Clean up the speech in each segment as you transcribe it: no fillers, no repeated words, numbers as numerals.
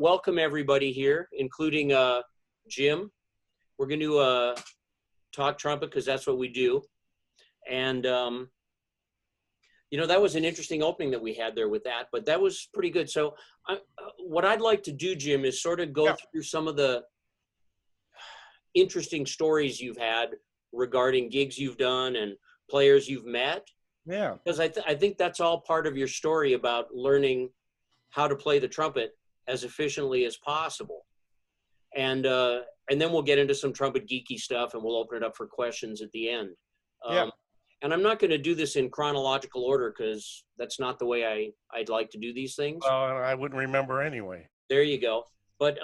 welcome everybody here, including Jim. We're going to talk trumpet because that's what we do. And, you know, that was an interesting opening that we had there with that, but that was pretty good. So what I'd like to do, Jim, is sort of go through some of the interesting stories you've had regarding gigs you've done and players you've met. Yeah. Because I think that's all part of your story about learning how to play the trumpet as efficiently as possible. And then we'll get into some trumpet geeky stuff and we'll open it up for questions at the end. And I'm not going to do this in chronological order because that's not the way I'd like to do these things. I wouldn't remember anyway. There you go. But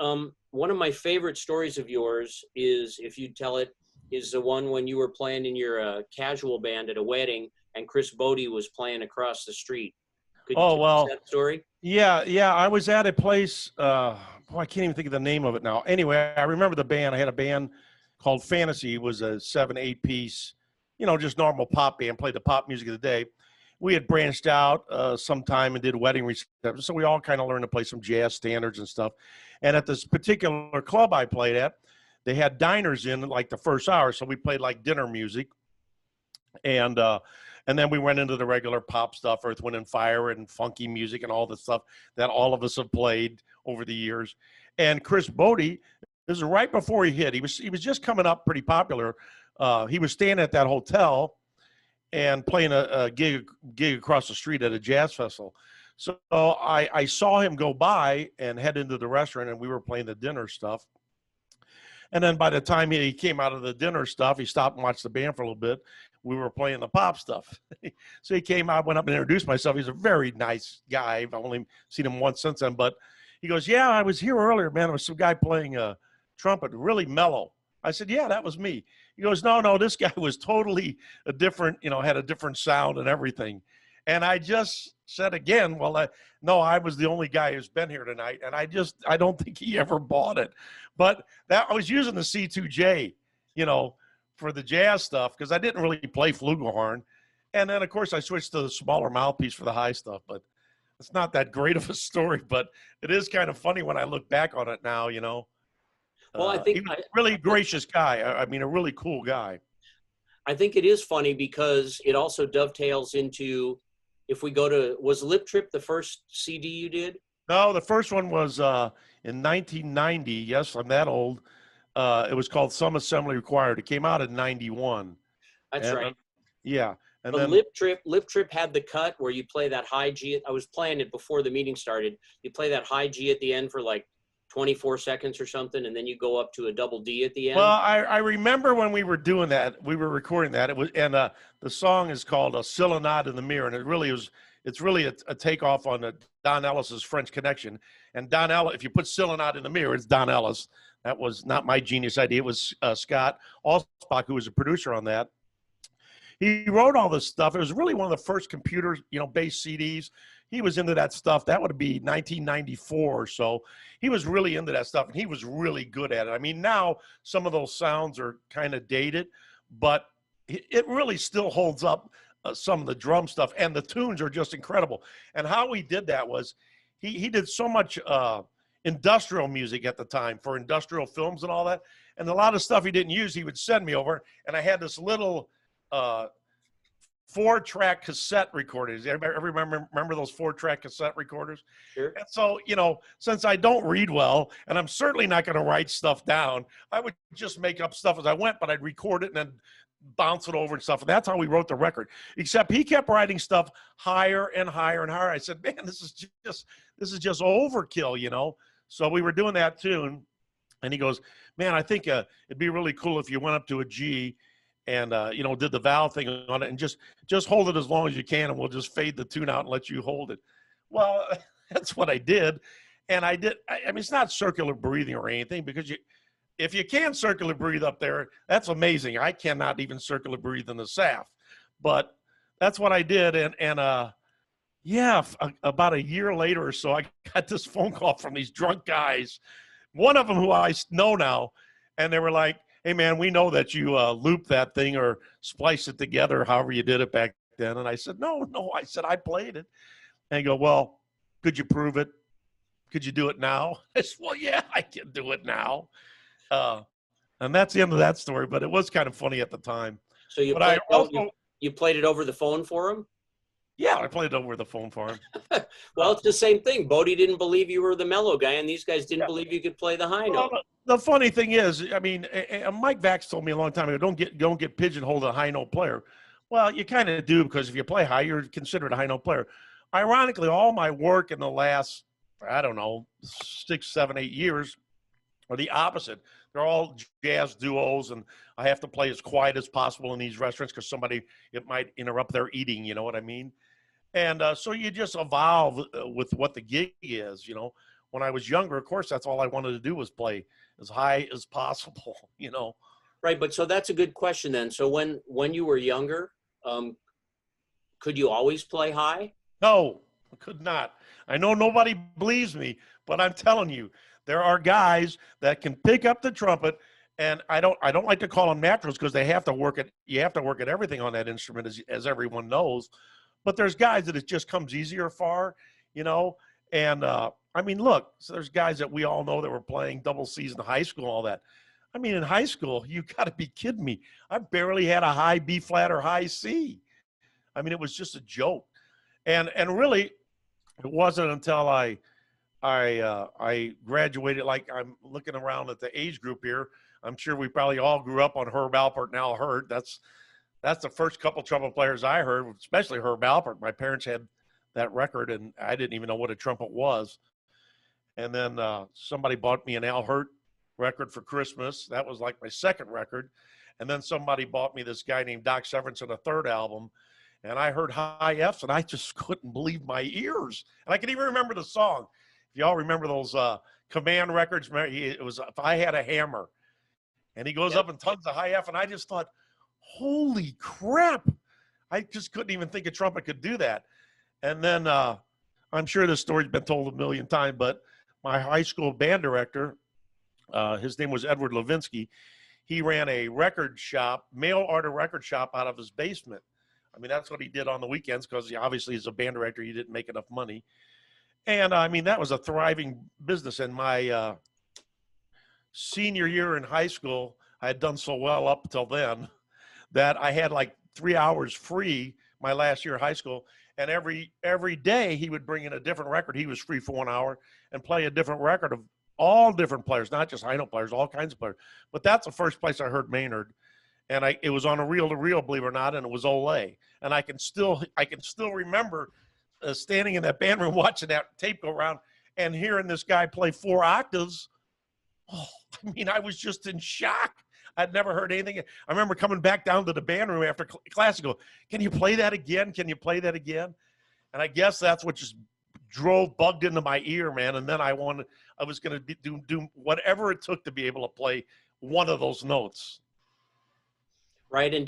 one of my favorite stories of yours is, if you tell it, is the one when you were playing in your casual band at a wedding and Chris Bodie was playing across the street. Could you tell us that story? Yeah. I was at a place, I can't even think of the name of it now. Anyway, I remember the band. I had a band called Fantasy. It was a 7-8 piece, you know, just normal pop band, played the pop music of the day. We had branched out sometime and did wedding receptions, so we all kind of learned to play some jazz standards and stuff. And at this particular club I played at, they had diners in like the first hour, so we played like dinner music. And then we went into the regular pop stuff, Earth, Wind, and Fire, and funky music and all the stuff that all of us have played over the years. And Chris Bodie, this is right before he hit. He was just coming up pretty popular. He was staying at that hotel and playing a gig across the street at a jazz festival. So I saw him go by and head into the restaurant, and we were playing the dinner stuff. And then by the time he came out of the dinner stuff, he stopped and watched the band for a little bit. We were playing the pop stuff. So he came out, went up and introduced myself. He's a very nice guy. I've only seen him once since then. But he goes, yeah, I was here earlier, man. There was some guy playing a trumpet, really mellow. I said, yeah, that was me. He goes, no, this guy was totally a different, you know, had a different sound and everything. And I just said again, no, I was the only guy who's been here tonight. And I don't think he ever bought it. But I was using the C2J, you know, for the jazz stuff because I didn't really play flugelhorn. And then, of course, I switched to the smaller mouthpiece for the high stuff. But it's not that great of a story. But it is kind of funny when I look back on it now, you know. Well, I think he was a really gracious guy. I mean, a really cool guy. I think it is funny because it also dovetails into, if we go to, was Lip Trip the first CD you did? No, the first one was in 1990. Yes, I'm that old. It was called Some Assembly Required. It came out in 91. That's right. Yeah. And but then Lip Trip had the cut where you play that high G. I was playing it before the meeting started. You play that high G at the end for like 24 seconds or something, and then you go up to a double D at the end. Well, I remember when we were doing that, we were recording that. It was, and the song is called "A Still Nod in the Mirror," and it's really a takeoff on Don Ellis's French Connection. And Don Ellis, if you put "Still Nod in the Mirror," it's Don Ellis. That was not my genius idea. It was Scott Allsbach, who was a producer on that. He wrote all this stuff. It was really one of the first computer, you know, based CDs. He was into that stuff. That would be 1994 or so. He was really into that stuff, and he was really good at it. I mean, now some of those sounds are kind of dated, but it really still holds up, some of the drum stuff, and the tunes are just incredible. And how he did that was he did so much industrial music at the time for industrial films and all that, and a lot of stuff he didn't use, he would send me over, and I had this little 4-track cassette recorders. Everybody remember those 4-track cassette recorders? Sure. And so, you know, since I don't read well, and I'm certainly not going to write stuff down, I would just make up stuff as I went, but I'd record it and then bounce it over and stuff. And that's how we wrote the record. Except he kept writing stuff higher and higher and higher. I said, man, this is just overkill, you know? So we were doing that tune. And he goes, man, I think it'd be really cool if you went up to a G and, you know, did the valve thing on it and just hold it as long as you can, and we'll just fade the tune out and let you hold it. Well, that's what I did. And I mean, it's not circular breathing or anything, because if you can circular breathe up there, that's amazing. I cannot even circular breathe in the SAF, but that's what I did. And about a year later or so, I got this phone call from these drunk guys, one of them who I know now, and they were like, hey, man, we know that you looped that thing or spliced it together, however you did it back then. And I said, no, I said, I played it. And they go, well, could you prove it? could you do it now? I said, well, yeah, I can do it now. And that's the end of that story, but it was kind of funny at the time. So you But played I also, you played it over the phone for him? yeah, I played it over the phone for him. Well, it's the same thing. Bodie didn't believe you were the mellow guy, and these guys didn't Yeah. believe you could play the high Well, note. the funny thing is, I mean, Mike Vax told me a long time ago, don't get pigeonholed a high note player. Well, you kind of do, because if you play high, you're considered a high note player. Ironically, all my work in the last, I don't know, 6, 7, 8 years are the opposite. They're all jazz duos, and I have to play as quiet as possible in these restaurants because it might interrupt their eating. You know what I mean? And so you just evolve with what the gig is. You know, when I was younger, of course, that's all I wanted to do was play as high as possible. You know. Right, but so that's a good question then. So when you were younger, could you always play high? No, I could not. I know nobody believes me, but I'm telling you, there are guys that can pick up the trumpet, and I don't like to call them naturals because they have to work at everything on that instrument, as everyone knows. But there's guys that it just comes easier far, you know. And I mean, look, so there's guys that we all know that were playing double C's in high school and all that. I mean, in high school, you got to be kidding me. I barely had a high B flat or high C. I mean, it was just a joke. And really, it wasn't until I graduated. Like, I'm looking around at the age group here. I'm sure we probably all grew up on Herb Alpert and Al Hurd. That's the first couple trumpet players I heard, especially Herb Alpert. My parents had that record, and I didn't even know what a trumpet was. And then somebody bought me an Al Hurt record for Christmas. That was like my second record. And then somebody bought me this guy named Doc Severinsen, a third album. And I heard high Fs, and I just couldn't believe my ears. And I can even remember the song. If y'all remember those Command records, it was If I Had a Hammer. And he goes up and tugs a high F, and I just thought, holy crap. I just couldn't even think a trumpet could do that. And then I'm sure this story's been told a million times, but my high school band director, his name was Edward Levinsky. He ran a record shop, mail order record shop out of his basement. I mean, that's what he did on the weekends because obviously as a band director, he didn't make enough money. And I mean, that was a thriving business. And my senior year in high school, I had done so well up until then that I had like 3 hours free my last year of high school. And every day he would bring in a different record. He was free for 1 hour and play a different record of all different players, not just high note players, all kinds of players. But that's the first place I heard Maynard. And it was on a reel-to-reel, believe it or not, and it was Olay. And I can still remember standing in that band room watching that tape go around and hearing this guy play 4 octaves. Oh, I mean, I was just in shock. I'd never heard anything. I remember coming back down to the band room after class and go, can you play that again? Can you play that again? And I guess that's what just bugged into my ear, man. And then I was going to do whatever it took to be able to play one of those notes. Right. And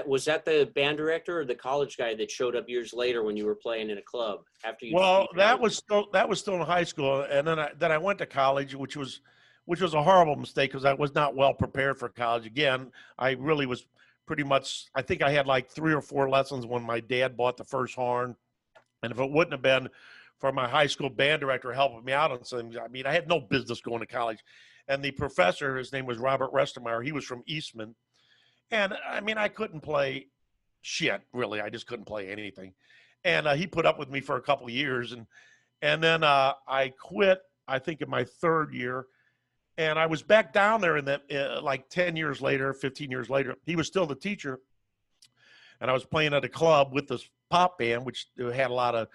was that the band director or the college guy that showed up years later when you were playing in a club after you? Well, that was still in high school. And then I went to college, which was a horrible mistake because I was not well prepared for college. Again, I really was pretty much, I think I had like 3 or 4 lessons when my dad bought the first horn. And if it wouldn't have been for my high school band director helping me out on something, I mean, I had no business going to college. And the professor, his name was Robert Restermeyer. He was from Eastman. And I mean, I couldn't play shit, really. I just couldn't play anything. And he put up with me for a couple of years. And then I quit, I think, in my 3rd year. And I was back down there in that like 10 years later, 15 years later. He was still the teacher. And I was playing at a club with this pop band, which had a lot of,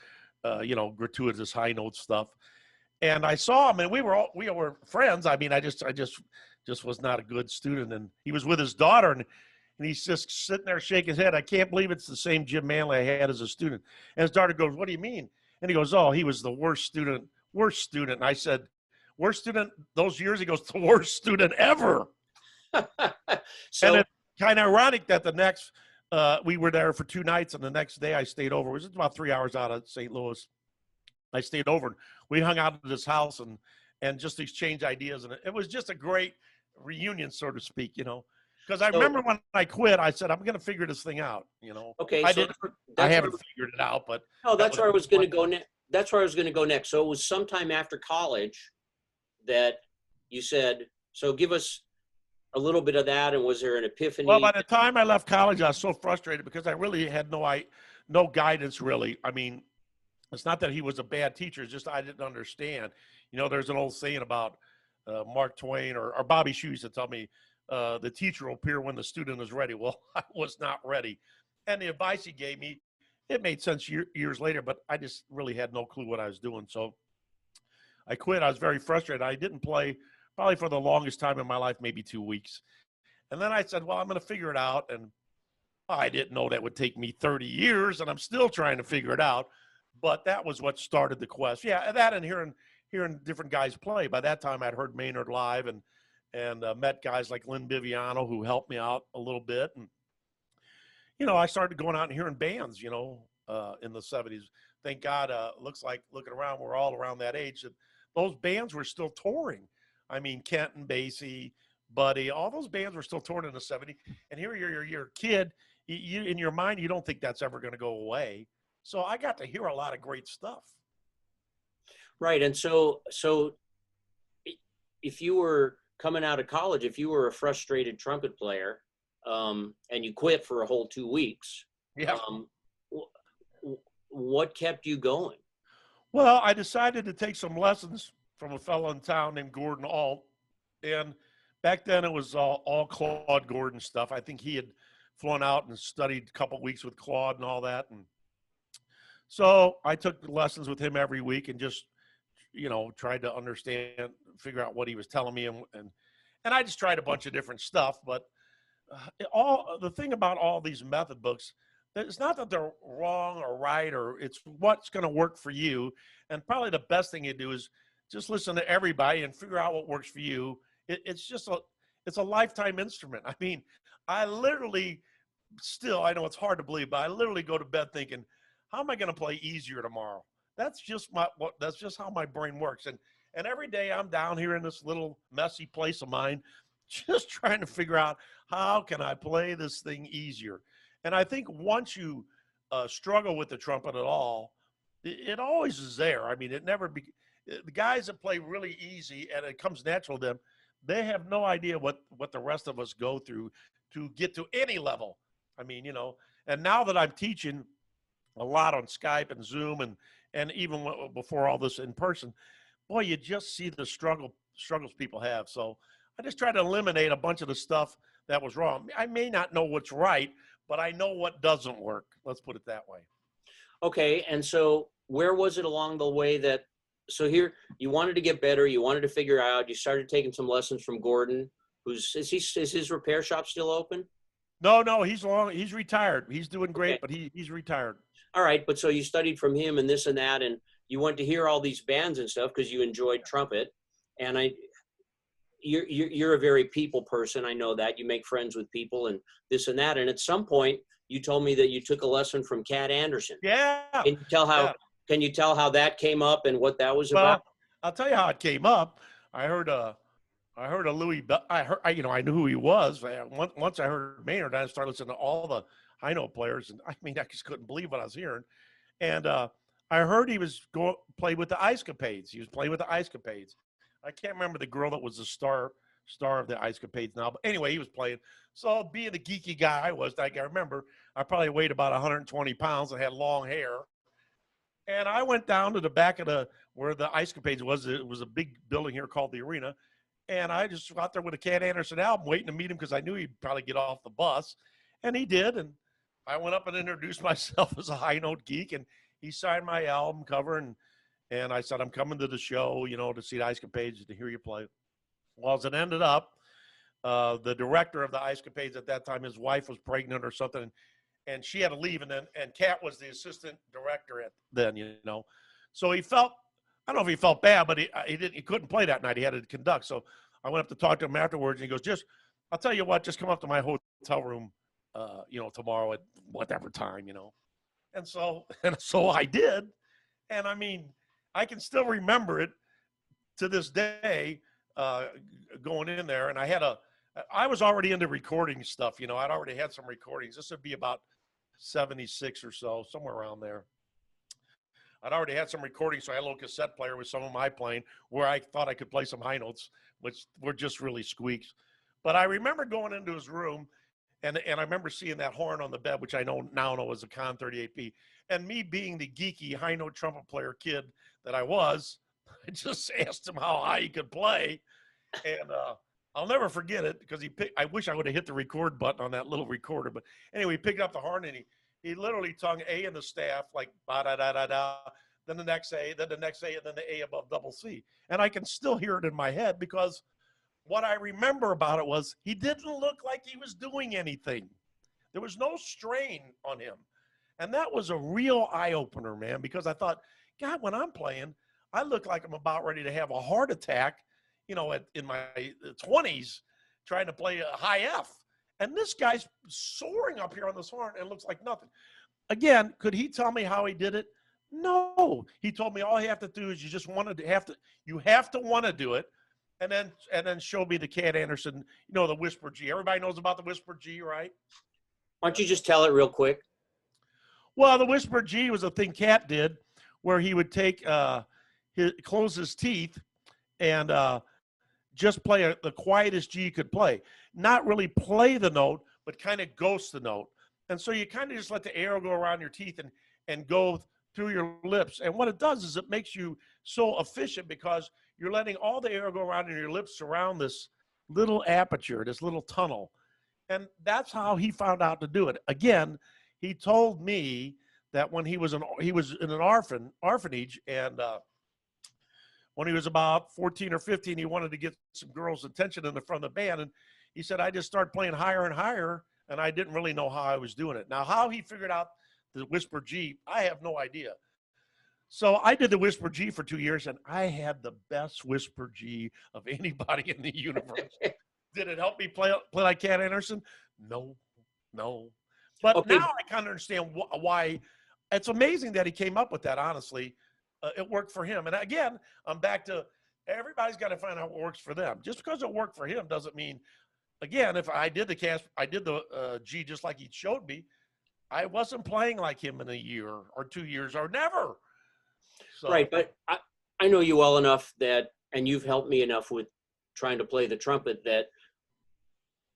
gratuitous high note stuff. And I saw him, and we were friends. I mean, I just was not a good student. And he was with his daughter, and he's just sitting there shaking his head. I can't believe it's the same Jim Manley I had as a student. And his daughter goes, what do you mean? And he goes, oh, he was the worst student. And I said, worst student those years? He goes, the worst student ever. So, and it's kind of ironic that the next, we were there for 2 nights, and the next day I stayed over. It was about 3 hours out of St. Louis. I stayed over. We hung out at his house and just exchanged ideas. And it was just a great reunion, so to speak, Because I remember when I quit, I said, I'm going to figure this thing out, Okay. I haven't figured it out, but. Oh, that's where I was going to go next. that's where I was going to go next. So it was sometime after college that you said, so give us a little bit of that. And was there an Well, epiphany? by the time I left college, I was so frustrated because I really had no guidance, really. I mean, it's not that he was a bad teacher, it's just I didn't understand. You know, there's an old saying about Mark Twain or Bobby Shew used to tell me, the teacher will appear when the student is ready. Well, I was not ready. And the advice he gave me, it made sense years later, but I just really had no clue what I was doing. So I quit. I was very frustrated. I didn't play probably for the longest time in my life, maybe 2 weeks. And then I said, well, I'm going to figure it out. And I didn't know that would take me 30 years, and I'm still trying to figure it out. But that was what started the quest. Yeah, that and hearing different guys play. By that time, I'd heard Maynard live and met guys like Lynn Biviano who helped me out a little bit. And, you know, I started going out and hearing bands, you know, in the 70s. Thank God, looks like looking around, we're all around that age. That those bands were still touring. I mean, Kenton, Basie, Buddy, all those bands were still touring in the 70s. And here you're a kid. You in your mind, you don't think that's ever going to go away. So I got to hear a lot of great stuff. Right. And so if you were coming out of college, if you were a frustrated trumpet player, and you quit for a whole 2 weeks, Yeah. What kept you going? Well, I decided to take some lessons from a fellow in town named Gordon Alt. And back then it was all Claude Gordon stuff. I think he had flown out and studied a couple weeks with Claude and all that. And so I took lessons with him every week and just, you know, tried to understand, figure out what he was telling me. And I just tried a bunch of different stuff. But all the thing about all these method books, it's not that they're wrong or right, or it's what's going to work for you. And probably the best thing you do is just listen to everybody and figure out what works for you. It's a lifetime instrument. I mean, I literally still, I know it's hard to believe, but I literally go to bed thinking, how am I going to play easier tomorrow? That's just that's just how my brain works. And every day I'm down here in this little messy place of mine, just trying to figure out how can I play this thing easier. And I think once you struggle with the trumpet at all, it always is there. I mean, the guys that play really easy and it comes natural to them, they have no idea what the rest of us go through to get to any level. I mean, you know, and now that I'm teaching a lot on Skype and Zoom and even before all this in person, boy, you just see the struggles people have. So I just try to eliminate a bunch of the stuff that was wrong. I may not know what's right, but I know what doesn't work. Let's put it that way. Okay. And so where was it along the way that, so here you wanted to get better, you wanted to figure out, you started taking some lessons from Gordon, is his repair shop still open? No, he's retired. He's doing great, Okay. but he's retired. All right. But so you studied from him and this and that, and you went to hear all these bands and stuff because you enjoyed trumpet. And you're a very people person. I know that you make friends with people and this and that. And at some point you told me that you took a lesson from Cat Anderson. Yeah. Can you tell how that came up and what that was Well, about? I'll tell you how it came up. I heard a Louis. I knew who he was. Once I heard Maynard, I started listening to all the high note players, and I mean, I just couldn't believe what I was hearing. And I heard he was play with the Ice Capades. He was playing with the Ice Capades. I can't remember the girl that was the star of the Ice Capades now, but anyway, he was playing. So being the geeky guy I was, I remember I probably weighed about 120 pounds and had long hair. And I went down to the back of where the Ice Capades was. It was a big building here called the Arena. And I just got there with a Cat Anderson album waiting to meet him because I knew he'd probably get off the bus. And he did. And I went up and introduced myself as a high note geek. And he signed my album cover. And I said, I'm coming to the show, you know, to see the Ice Capades, to hear you play. Well, as it ended up, the director of the Ice Capades at that time, his wife was pregnant or something. And she had to leave, and Cat was the assistant director then, you know. So I don't know if he felt bad, but he couldn't play that night. He had to conduct. So I went up to talk to him afterwards, and he goes, I'll tell you what, just come up to my hotel room, you know, tomorrow at whatever time, you know. And so I did. And I mean, I can still remember it to this day, going in there, and I was already into recording stuff, you know. I'd already had some recordings. This would be about 76 or so, somewhere around there. I'd already had some recordings, so I had a little cassette player with some of my playing where I thought I could play some high notes, which were just really squeaks. But I remember going into his room, and I remember seeing that horn on the bed, which I now know was a Con 38P. And me being the geeky high note trumpet player kid that I was, I just asked him how high he could play. And I'll never forget it because I wish I would have hit the record button on that little recorder. But anyway, he picked up the horn and he literally tongue A in the staff, like ba da da da da, then the next A, then the next A, and then the A above double C. And I can still hear it in my head because what I remember about it was he didn't look like he was doing anything. There was no strain on him. And that was a real eye-opener, man, because I thought, God, when I'm playing, I look like I'm about ready to have a heart attack, you know, in my 20s, trying to play a high F. And this guy's soaring up here on this horn and it looks like nothing. Again, could he tell me how he did it? No. He told me all you have to do is you have to want to do it. And then show me the Cat Anderson, you know, the Whisper G. Everybody knows about the Whisper G, right? Why don't you just tell it real quick? Well, the Whisper G was a thing Cat did where he would take close his teeth and just play the quietest G he could play. Not really play the note, but kind of ghost the note. And so you kind of just let the arrow go around your teeth and go through your lips. And what it does is it makes you so efficient because you're letting all the air go around and your lips surround this little aperture, this little tunnel. And that's how he found out to do it. Again, he told me that when he was in an orphanage, and when he was about 14 or 15, he wanted to get some girls' attention in the front of the band. And he said, I just started playing higher and higher, and I didn't really know how I was doing it. Now, how he figured out the Whisper G, I have no idea. So I did the Whisper G for 2 years, and I had the best Whisper G of anybody in the universe. Did it help me play like Cat Anderson? No. But Okay. now I kind of understand why. It's amazing that he came up with that, honestly. It worked for him. And again, I'm back to everybody's got to find out what works for them. Just because it worked for him doesn't mean, again, if I did the G just like he showed me, I wasn't playing like him in a year or 2 years or never. So. Right, but I know you well enough that, and you've helped me enough with trying to play the trumpet that,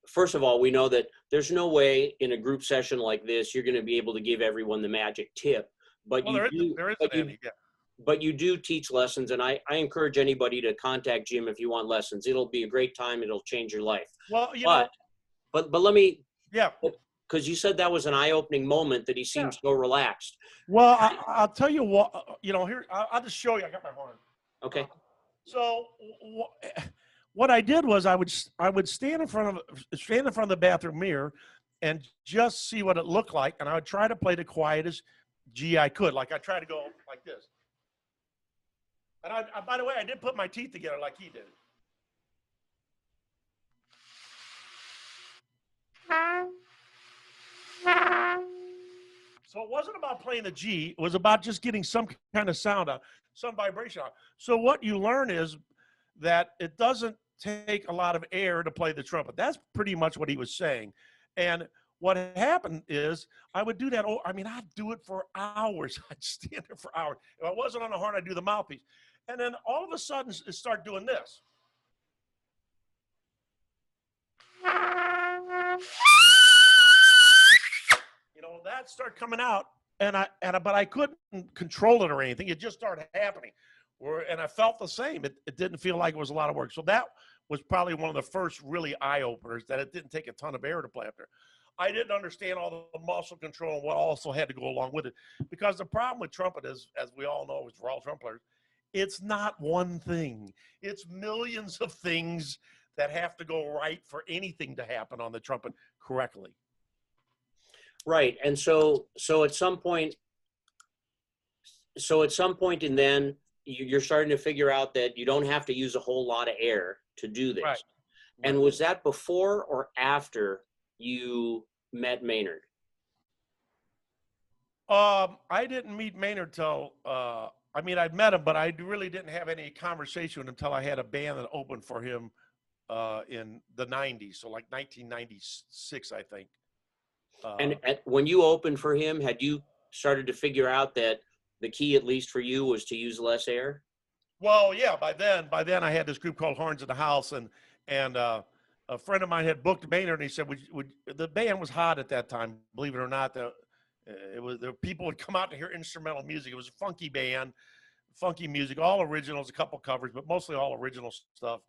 first of all, we know that there's no way in a group session like this you're going to be able to give everyone the magic tip. But well, but you do teach lessons, and I encourage anybody to contact Jim if you want lessons. It'll be a great time. It'll change your life. Well, but let me. Yeah. Because you said that was an eye-opening moment that he seems so relaxed. Well, I'll tell you what, here, I'll just show you. I got my horn. Okay. So what I did was I would stand in front of the bathroom mirror and just see what it looked like. And I would try to play the quietest G I could. Like I try to go like this. And by the way, I did put my teeth together like he did. So it wasn't about playing the G. It was about just getting some kind of sound out, some vibration out. So what you learn is that it doesn't take a lot of air to play the trumpet. That's pretty much what he was saying. And what happened is I would do that. I'd do it for hours. I'd stand there for hours. If I wasn't on the horn, I'd do the mouthpiece. And then all of a sudden, it start doing this. That started coming out, but I couldn't control it or anything. It just started happening, and I felt the same. It didn't feel like it was a lot of work. So that was probably one of the first really eye openers, that it didn't take a ton of air to play up there. I didn't understand all the muscle control and what also had to go along with it, because the problem with trumpet is, as we all know, we're all trumpet players, it's not one thing. It's millions of things that have to go right for anything to happen on the trumpet correctly. Right. And so at some point, and then you're starting to figure out that you don't have to use a whole lot of air to do this. Right. And was that before or after you met Maynard? I didn't meet Maynard till, I'd met him, but I really didn't have any conversation with him until I had a band that opened for him in the 90s. So like 1996, I think. And when you opened for him, had you started to figure out that the key, at least for you, was to use less air? Well, yeah. By then, I had this group called Horns of the House, and a friend of mine had booked Maynard, and he said, "Would the band was hot at that time? Believe it or not, the people would come out to hear instrumental music. It was a funky band, funky music, all originals, a couple covers, but mostly all original stuff.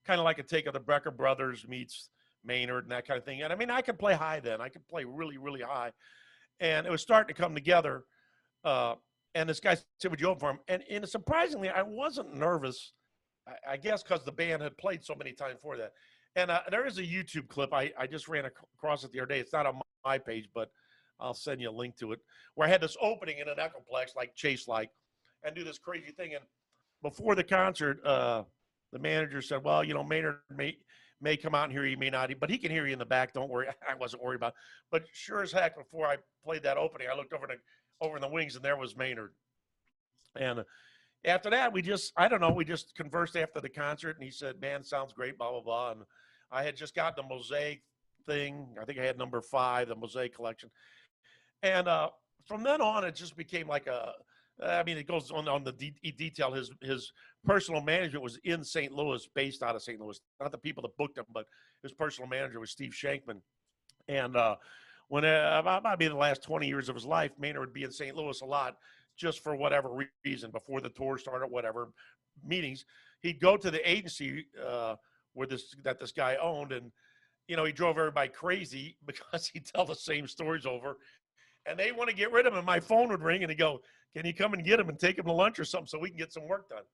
Kind of like a take of the Brecker Brothers meets Maynard and that kind of thing. And I mean, I could play high then. I could play really, really high, and it was starting to come together. Uh, and this guy said, "Would you open for him?" And surprisingly, I wasn't nervous. I guess because the band had played so many times for that. And there is a YouTube clip. I just ran across it the other day. It's not on my page, but I'll send you a link to it, where I had this opening in an Echoplex, like Chase, and do this crazy thing. And before the concert, the manager said, "Well, you know, Maynard may come out and hear you, may not, but he can hear you in the back. Don't worry." I wasn't worried about it. But sure as heck, before I played that opening, I looked over in the wings, and there was Maynard. And after that, we just conversed after the concert, and he said, "Man, sounds great, blah, blah, blah." And I had just got the Mosaic thing. I think I had number 5, the Mosaic collection. And from then on, it just became like it goes on the detail. His personal management was in St. Louis, based out of St. Louis. Not the people that booked him, but his personal manager was Steve Shankman. And when about maybe the last 20 years of his life, Maynard would be in St. Louis a lot, just for whatever reason, before the tour started, whatever meetings. He'd go to the agency where this guy owned, and you know, he drove everybody crazy because he'd tell the same stories over, and they want to get rid of him. And my phone would ring, and he'd go, "Can you come and get him and take him to lunch or something so we can get some work done?"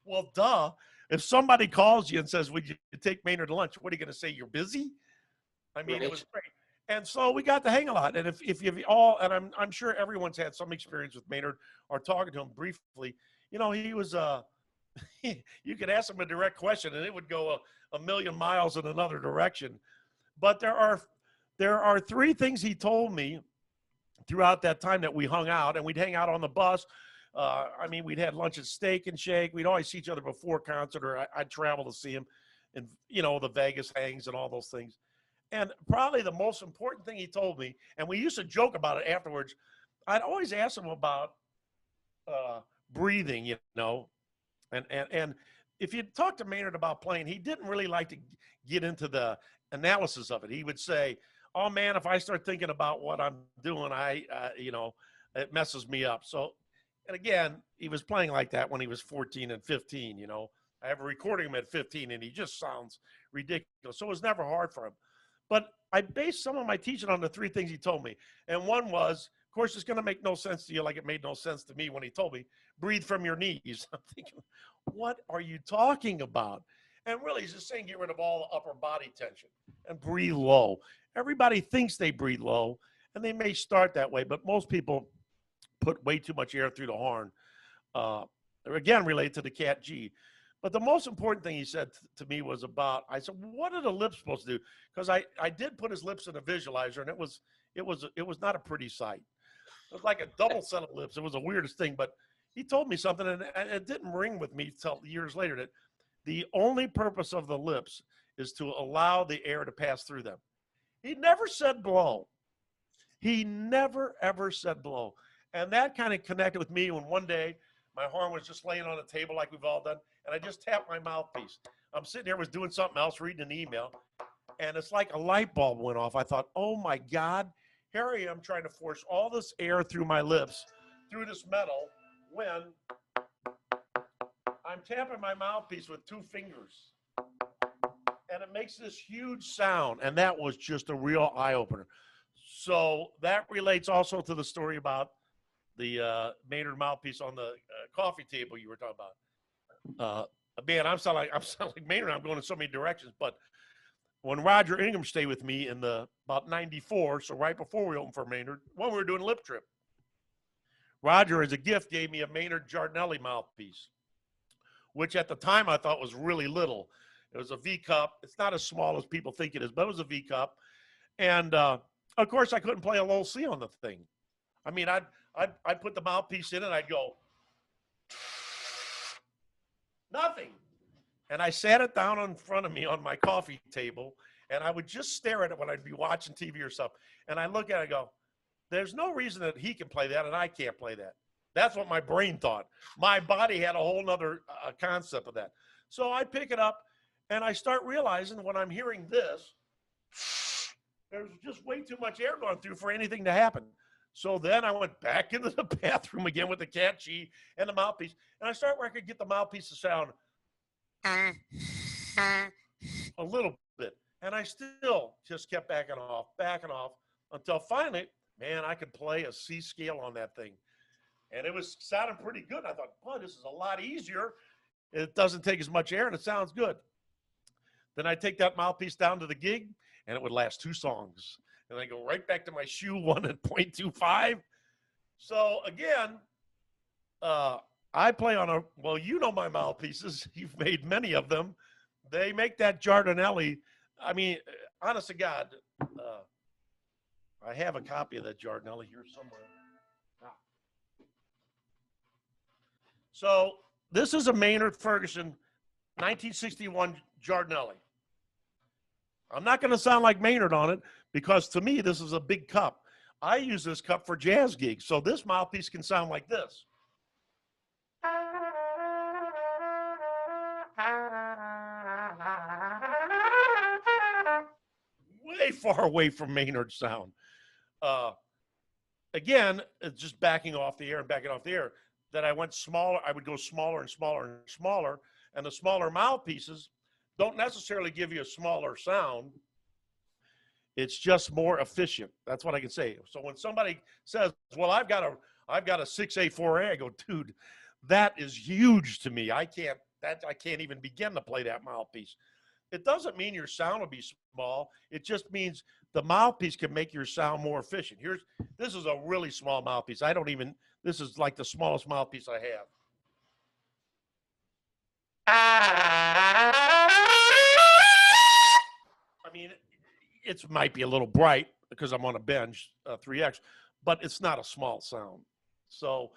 Well, duh. If somebody calls you and says, "Would you take Maynard to lunch?" What are you going to say? You're busy? I mean, Right. It was great. And so we got to hang a lot. And if you've all, and I'm sure everyone's had some experience with Maynard or talking to him briefly, you know, he was, you could ask him a direct question and it would go a million miles in another direction. But there are 3 things he told me throughout that time that we hung out, and we'd hang out on the bus. We'd had lunch at Steak and Shake. We'd always see each other before concert, or I'd travel to see him, and you know, the Vegas hangs and all those things. And probably the most important thing he told me, and we used to joke about it afterwards, I'd always ask him about breathing, you know, and if you talk to Maynard about playing, he didn't really like to get into the analysis of it. He would say, "Oh man, if I start thinking about what I'm doing, it messes me up." So, and again, he was playing like that when he was 14 and 15. You know, I have a recording of him at 15, and he just sounds ridiculous. So it was never hard for him. But I based some of my teaching on the 3 things he told me. And one was, of course, it's going to make no sense to you like it made no sense to me when he told me, breathe from your knees. I'm thinking, what are you talking about? And really, he's just saying get rid of all the upper body tension and breathe low. Everybody thinks they breathe low, and they may start that way, but most people put way too much air through the horn. Again, related to the Cat G. But the most important thing he said to me was I said, "What are the lips supposed to do?" Because I did put his lips in a visualizer, and it was not a pretty sight. It was like a double set of lips. It was the weirdest thing, but he told me something, and it didn't ring with me till years later, that the only purpose of the lips is to allow the air to pass through them. He never said blow. He never, ever said blow. And that kind of connected with me when one day my horn was just laying on the table like we've all done, and I just tapped my mouthpiece. I'm sitting there, was doing something else, reading an email, and it's like a light bulb went off. I thought, oh my God, here I am trying to force all this air through my lips, through this metal, when I'm tapping my mouthpiece with 2 fingers. And it makes this huge sound, and that was just a real eye-opener. So that relates also to the story about the Maynard mouthpiece on the coffee table you were talking about. Man, I'm sounding like Maynard. I'm going in so many directions. But when Roger Ingham stayed with me in about '94, so right before we opened for Maynard, when we were doing Lip Trip, Roger, as a gift, gave me a Maynard Giardinelli mouthpiece, which at the time I thought was really little. It was a V cup. It's not as small as people think it is, but it was a V cup. And of course, I couldn't play a low C on the thing. I mean, I'd put the mouthpiece in and I'd go, nothing. And I sat it down in front of me on my coffee table, and I would just stare at it when I'd be watching TV or something. And I look at it and go, there's no reason that he can play that and I can't play that. That's what my brain thought. My body had a whole nother concept of that. So I pick it up and I start realizing when I'm hearing this, there's just way too much air going through for anything to happen. So then I went back into the bathroom again with the cat G and the mouthpiece, and I started where I could get the mouthpiece to sound a little bit. And I still just kept backing off, until finally, man, I could play a C scale on that thing. And it was sounding pretty good. I thought, boy, this is a lot easier. It doesn't take as much air, and it sounds good. Then I take that mouthpiece down to the gig, and it would last 2 songs. And I go right back to my shoe one at 0.25. So again, I play on a, well, you know my mouthpieces. You've made many of them. They make that Giardinelli. I mean, honest to God, I have a copy of that Giardinelli here somewhere. So this is a Maynard Ferguson 1961 Giardinelli. I'm not going to sound like Maynard on it because to me, this is a big cup. I use this cup for jazz gigs. So this mouthpiece can sound like this. Way far away from Maynard's sound. Again, it's just backing off the air and backing off the air. That I went smaller, I would go smaller and smaller and smaller. And the smaller mouthpieces don't necessarily give you a smaller sound. It's just more efficient. That's what I can say. So when somebody says, well, I've got a 6A4A, I go, dude, that is huge to me. I can't even begin to play that mouthpiece. It doesn't mean your sound will be small. It just means the mouthpiece can make your sound more efficient. This is a really small mouthpiece. This is like the smallest mouthpiece I have. I mean, it might be a little bright because I'm on a bench, 3X, but it's not a small sound. So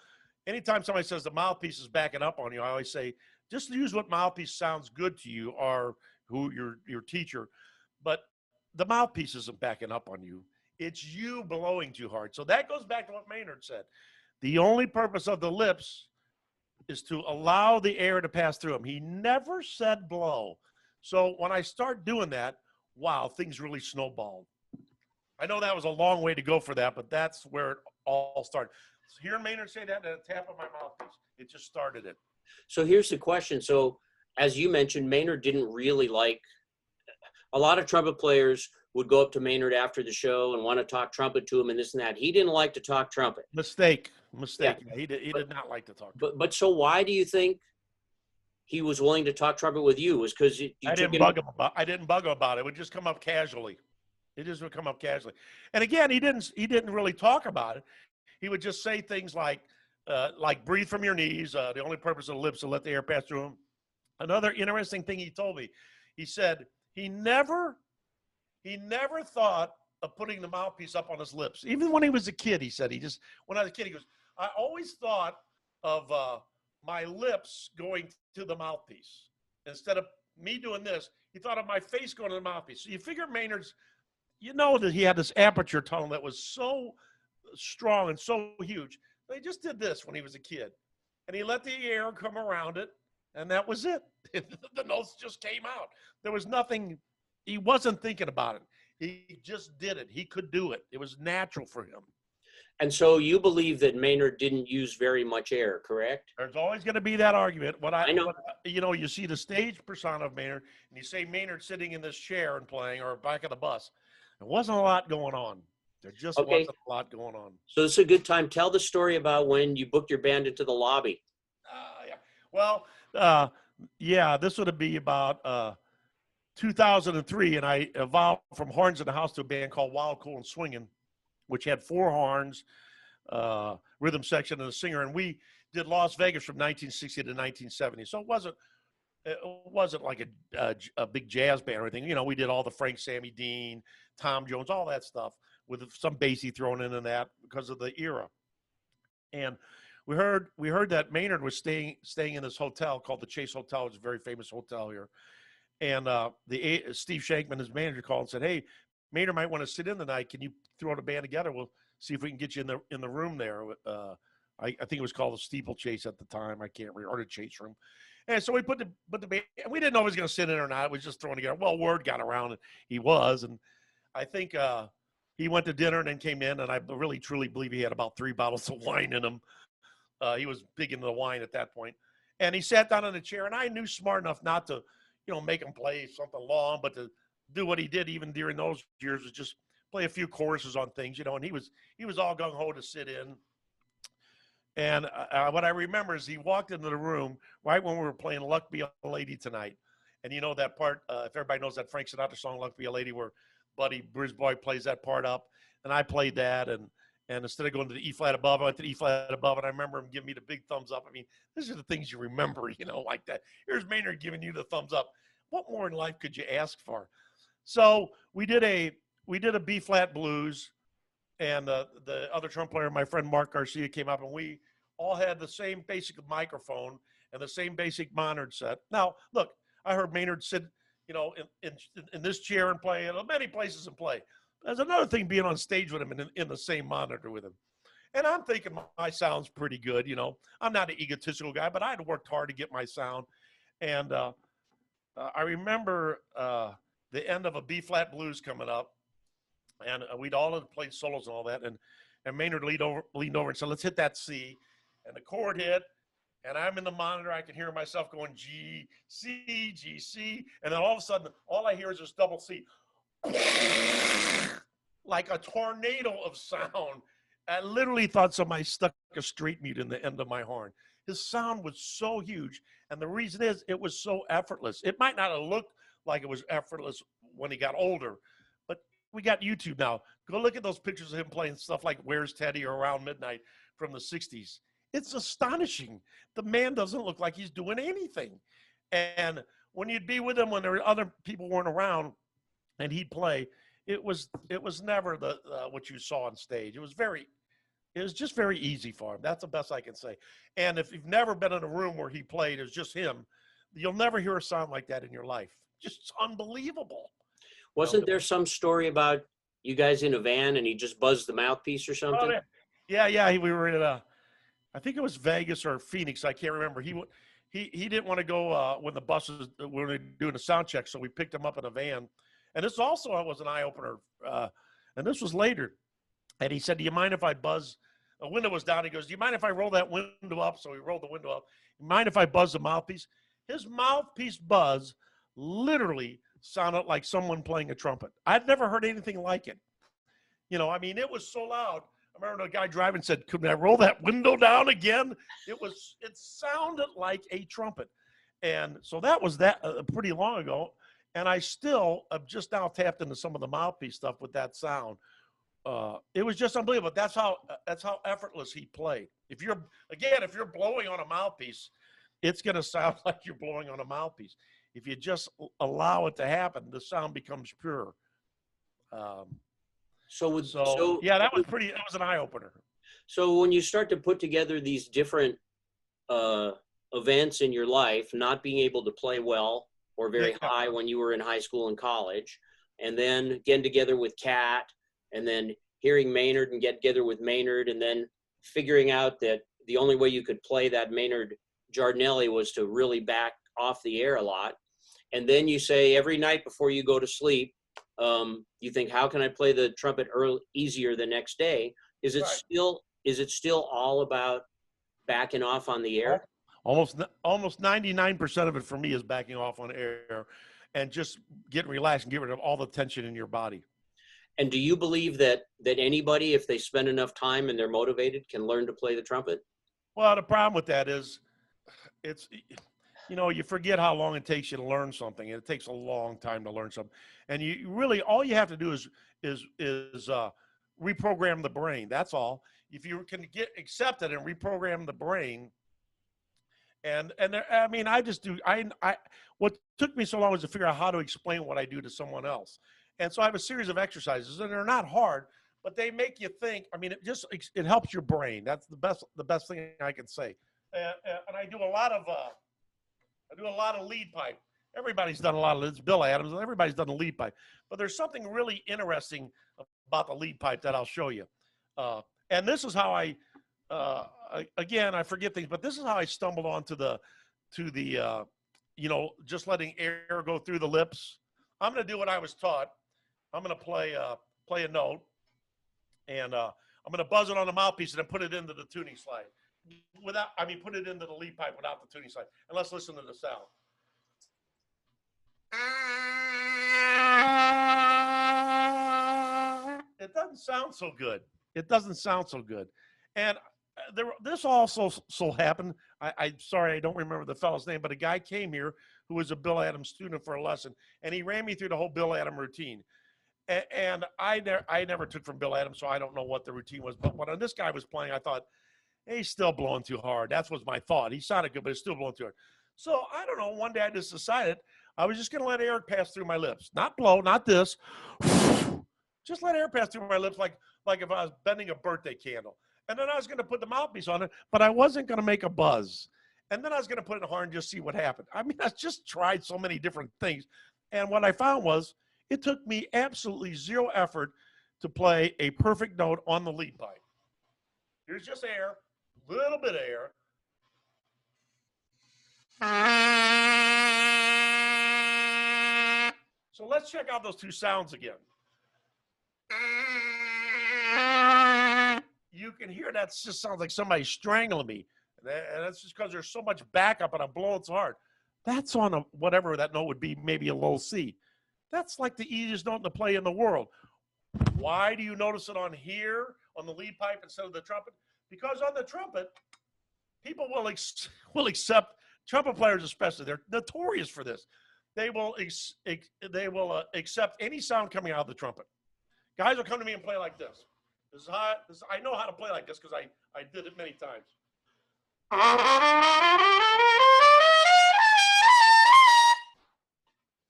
anytime somebody says the mouthpiece is backing up on you, I always say, just use what mouthpiece sounds good to you or who your teacher. But the mouthpiece isn't backing up on you. It's you blowing too hard. So that goes back to what Maynard said. The only purpose of the lips is to allow the air to pass through them. He never said blow. So when I start doing that, wow, things really snowballed. I know that was a long way to go for that, but that's where it all started. So hearing Maynard say that at the tap of my mouthpiece, it just started it. So here's the question. So as you mentioned, Maynard didn't really like, a lot of trumpet players would go up to Maynard after the show and want to talk trumpet to him and this and that. He didn't like to talk trumpet. Mistake. Yeah. He did not like to talk trumpet. But so why do you think he was willing to talk trumpet with you? Was because I didn't bug him about it. It would just come up casually. It just would come up casually. And again, he didn't really talk about it. He would just say things like breathe from your knees. The only purpose of the lips is to let the air pass through them. Another interesting thing he told me, he said he never thought of putting the mouthpiece up on his lips. Even when he was a kid, he said, when I was a kid, he goes, I always thought of my lips going to the mouthpiece. Instead of me doing this, he thought of my face going to the mouthpiece. So you figure Maynard's, that he had this aperture tunnel that was so strong and so huge. He just did this when he was a kid. And he let the air come around it, and that was it. The notes just came out. There was nothing, he wasn't thinking about it. He just did it. He could do it. It was natural for him. And so you believe that Maynard didn't use very much air, correct? There's always going to be that argument. I know. You see the stage persona of Maynard, and you say Maynard sitting in this chair and playing, or back of the bus. There wasn't a lot going on. There just wasn't a lot going on. So this is a good time. Tell the story about when you booked your band into the lobby. Yeah. Well, this would be about 2003, and I evolved from Horns in the House to a band called Wild, Cool, and Swingin', which had 4 horns, rhythm section, and a singer. And we did Las Vegas from 1960 to 1970. So it wasn't like a big jazz band or anything. We did all the Frank Sammy Dean, Tom Jones, all that stuff with some bassy thrown in that because of the era. And we heard that Maynard was staying in this hotel called the Chase Hotel. It's a very famous hotel here. And Steve Shankman, his manager, called and said, "Hey, Maynard might want to sit in the night. Can you throw the band together? We'll see if we can get you in the room there I think it was called the steeplechase at the time. I can't remember, or the chase room. And so we put the band, and we didn't know if he was going to sit in or not. It was just throwing together. Well, word got around, and he was. And I think he went to dinner and then came in, and I really, truly believe he had about 3 bottles of wine in him. He was big into the wine at that point. And he sat down in a chair, and I knew smart enough not to, make him play something long, but to do what he did even during those years was just play a few choruses on things, and he was all gung-ho to sit in. And what I remember is he walked into the room right when we were playing Luck Be a Lady Tonight. And you know that part, if everybody knows that Frank Sinatra song, Luck Be a Lady, where Buddy Brisboy plays that part up. And I played that. And instead of going to the E flat above, I went to the E flat above. And I remember him giving me the big thumbs up. I mean, these are the things you remember, like that. Here's Maynard giving you the thumbs up. What more in life could you ask for? So we did a B flat blues. And the other trumpet player, my friend Mark Garcia, came up, and we all had the same basic microphone and the same basic monitor set. Now, look, I heard Maynard sit, in this chair and play, in many places and play. There's another thing being on stage with him in the same monitor with him. And I'm thinking my sound's pretty good, I'm not an egotistical guy, but I had worked hard to get my sound. And I remember the end of a B flat blues coming up. And we'd all played solos and all that. And Maynard leaned over and said, let's hit that C. And the chord hit. And I'm in the monitor. I can hear myself going G, C, G, C. And then all of a sudden, all I hear is this double C. Like a tornado of sound. I literally thought somebody stuck a straight mute in the end of my horn. His sound was so huge. And the reason is it was so effortless. It might not have looked like it was effortless when he got older. We got YouTube now. Go look at those pictures of him playing stuff like Where's Teddy or Around Midnight from the 60s. It's astonishing. The man doesn't look like he's doing anything. And when you'd be with him when there were other people weren't around and he'd play, it was never the what you saw on stage. It was just very easy for him. That's the best I can say. And if you've never been in a room where he played, it's just him, you'll never hear a sound like that in your life. Just unbelievable. Wasn't there some story about you guys in a van and he just buzzed the mouthpiece or something? Oh, yeah. We were in I think it was Vegas or Phoenix. I can't remember. He didn't want to go when the buses were doing a sound check, so we picked him up in a van. And this also was an eye opener. And this was later. And he said, "Do you mind if I buzz?" The window was down. He goes, "Do you mind if I roll that window up?" So we rolled the window up. "You mind if I buzz the mouthpiece?" His mouthpiece buzz literally sounded like someone playing a trumpet. I'd never heard anything like it. It was so loud. I remember the guy driving said, "Could I roll that window down again?" It sounded like a trumpet. And so that was pretty long ago. And I still have just now tapped into some of the mouthpiece stuff with that sound. It was just unbelievable. That's how effortless he played. If you're blowing on a mouthpiece, it's going to sound like you're blowing on a mouthpiece. If you just allow it to happen, the sound becomes pure. That was an eye opener. So when you start to put together these different events in your life, not being able to play well or very high when you were in high school and college, and then getting together with Cat, and then hearing Maynard and get together with Maynard, and then figuring out that the only way you could play that Maynard Giardinelli was to really back off the air a lot. And then you say every night before you go to sleep, you think, how can I play the trumpet easier the next day? Is it still all about backing off on the air? Almost 99% of it for me is backing off on air and just getting relaxed and get rid of all the tension in your body. And do you believe that anybody, if they spend enough time and they're motivated, can learn to play the trumpet? Well, the problem with that is you forget how long it takes you to learn something. It takes a long time to learn something. And you really, all you have to do is reprogram the brain. That's all. If you can get accepted and reprogram the brain, what took me so long was to figure out how to explain what I do to someone else. And so I have a series of exercises, and they're not hard, but they make you think. I mean, it helps your brain. That's the best thing I can say. And I do a lot of lead pipe. Everybody's done a lot of it. It's Bill Adams, and everybody's done the lead pipe. But there's something really interesting about the lead pipe that I'll show you. And this is how again, I forget things, but this is how I stumbled onto just letting air go through the lips. I'm going to do what I was taught. I'm going to play a note, and I'm going to buzz it on the mouthpiece and then put it into the tuning slide. Put it into the lead pipe without the tuning slide. And let's listen to the sound. It doesn't sound so good. It doesn't sound so good. And this also so happened. I'm sorry, I don't remember the fellow's name, but a guy came here who was a Bill Adams student for a lesson, and he ran me through the whole Bill Adams routine. And I never took from Bill Adams, so I don't know what the routine was. But when this guy was playing, I thought, hey, he's still blowing too hard. That was my thought. He sounded good, but he's still blowing too hard. So I don't know. One day I just decided I was just going to let air pass through my lips. Not blow, not this. Just let air pass through my lips like if I was bending a birthday candle. And then I was going to put the mouthpiece on it, but I wasn't going to make a buzz. And then I was going to put it in hard and just see what happened. I mean, I just tried so many different things. And what I found was it took me absolutely zero effort to play a perfect note on the lead pipe. Here's just air, little bit of air. So let's check out those two sounds again. You can hear that just sounds like somebody strangling me. And that's just because there's so much backup and I'm blowing so hard. That's on whatever that note would be, maybe a low C. That's like the easiest note to play in the world. Why do you notice it on here, on the lead pipe instead of the trumpet? Because on the trumpet, people will accept, trumpet players especially, they're notorious for this. They will accept any sound coming out of the trumpet. Guys will come to me and play like this. I know how to play like this because I did it many times.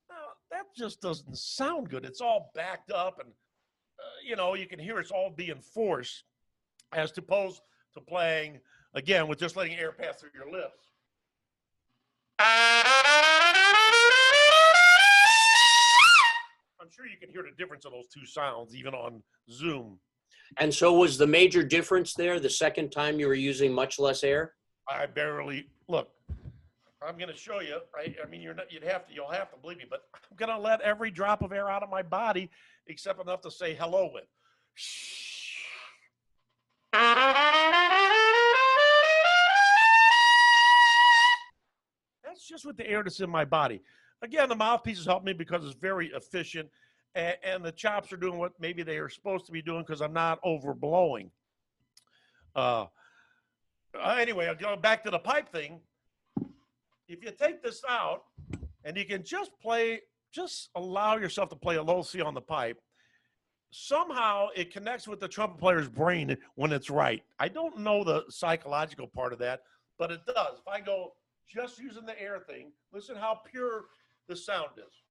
Now, that just doesn't sound good. It's all backed up and, you can hear it's all being forced as opposed to playing, again, with just letting air pass through your lips. I'm sure you can hear the difference of those two sounds, even on Zoom. And so was the major difference there the second time you were using much less air? I barely, look, I'm going to show you, right? I mean, you'll have to believe me, but I'm going to let every drop of air out of my body except enough to say hello with. That's just with the air that's in my body. Again, the mouthpieces help me because it's very efficient, and the chops are doing what maybe they are supposed to be doing because I'm not overblowing. Anyway, I'll go back to the pipe thing. If you take this out and you can just allow yourself to play a low C on the pipe, somehow it connects with the trumpet player's brain when it's right. I don't know the psychological part of that, but it does. If I go just using the air thing, listen how pure the sound is.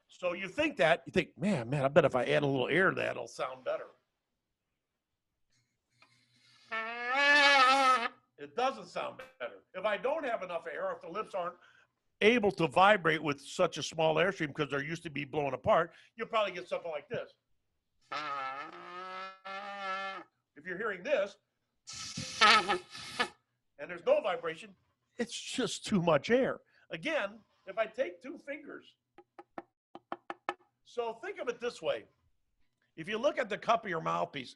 So you think, man, I bet if I add a little air to that, it'll sound better. It doesn't sound better. If I don't have enough air, if the lips aren't able to vibrate with such a small airstream because they're used to be blown apart, you'll probably get something like this. If you're hearing this, and there's no vibration, it's just too much air. Again, if I take two fingers, so think of it this way. If you look at the cup of your mouthpiece,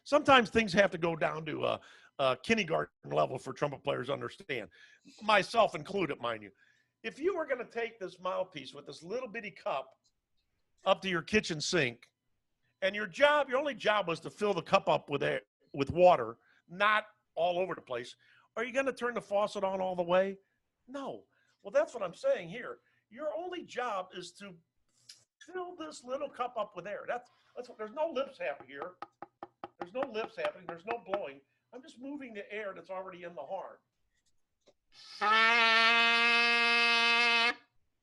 sometimes things have to go down to a kindergarten level for trumpet players to understand, myself included, mind you. If you were going to take this mouthpiece with this little bitty cup up to your kitchen sink, and your only job was to fill the cup up with water, not all over the place, are you going to turn the faucet on all the way? No. Well, that's what I'm saying here. Your only job is to fill this little cup up with air. That's what, there's no lips happening here. There's no lips happening. There's no blowing. I'm just moving the air that's already in the horn.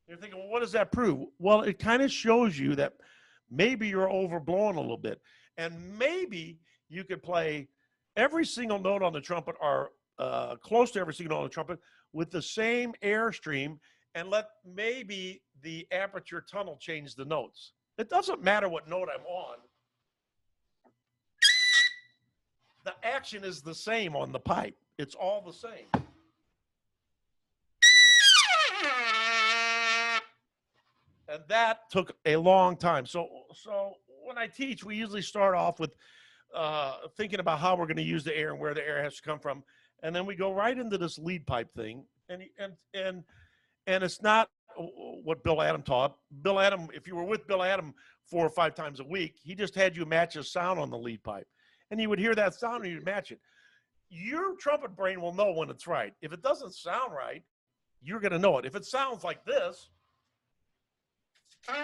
You're thinking, well, what does that prove? Well, it kind of shows you that maybe you're overblowing a little bit. And maybe you could play every single note on the trumpet or close to every single note on the trumpet with the same airstream and let maybe the aperture tunnel change the notes. It doesn't matter what note I'm on. the action is the same on the pipe. It's all the same. And that took a long time. So when I teach, we usually start off with thinking about how we're going to use the air and where the air has to come from, and then we go right into this lead pipe thing. And it's not what Bill Adam taught. Bill Adam, if you were with Bill Adam 4 or 5 times a week, he just had you match a sound on the lead pipe, and you would hear that sound and you'd match it. Your trumpet brain will know when it's right. If it doesn't sound right, you're going to know it. If it sounds like this, now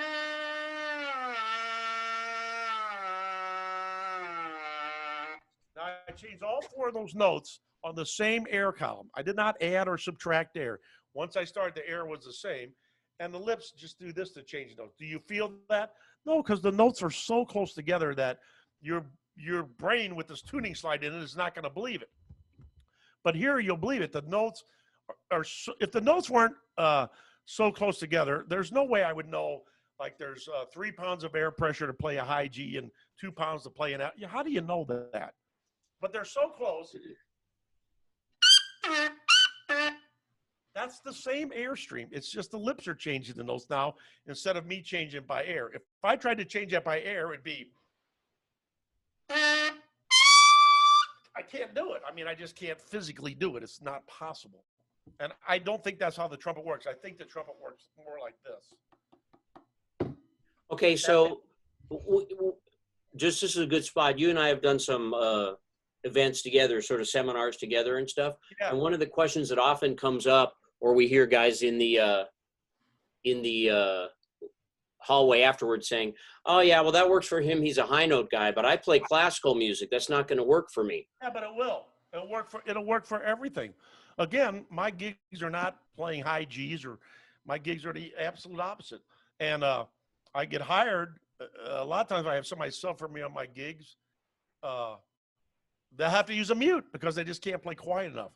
I changed all 4 of those notes on the same air column. I did not add or subtract air. Once I started, the air was the same. And the lips just do this to change notes. Do you feel that? No, because the notes are so close together that your brain with this tuning slide in it is not going to believe it. But here you'll believe it. The notes are so, if the notes weren't so close together, there's no way I would know. Like there's 3 pounds of air pressure to play a high G and 2 pounds to play an F. How do you know that? But they're so close. That's the same airstream. It's just the lips are changing the notes now instead of me changing it by air. If I tried to change that by air, it'd be. I can't do it. I mean, I just can't physically do it. It's not possible. And I don't think that's how the trumpet works. I think the trumpet works more like this. Okay, so just this is a good spot. You and I have done some events together, sort of seminars together and stuff. Yeah. And one of the questions that often comes up, or we hear guys in the hallway afterwards saying, "Oh yeah, well that works for him. He's a high note guy, but I play classical music. That's not going to work for me." Yeah, but it will. It'll work for everything. Again, my gigs are not playing high G's, or my gigs are the absolute opposite. And I get hired. A lot of times I have somebody sub for me on my gigs. They'll have to use a mute because they just can't play quiet enough.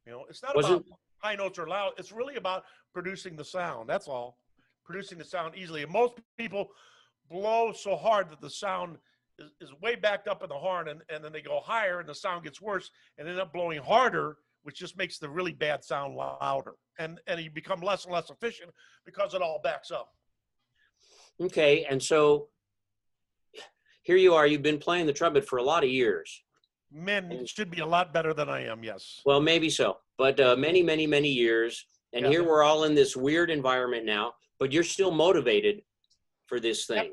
You know, it's not about high notes or loud. It's really about producing the sound. That's all. Producing the sound easily. And most people blow so hard that the sound is way backed up in the horn, and then they go higher and the sound gets worse and end up blowing harder, which just makes the really bad sound louder. And you become less and less efficient because it all backs up. Okay, and so here you are. You've been playing the trumpet for a lot of years. Men, it should be a lot better than I am, yes. Well, maybe so, but many, many, many years. And here we're all in this weird environment now, but you're still motivated for this thing.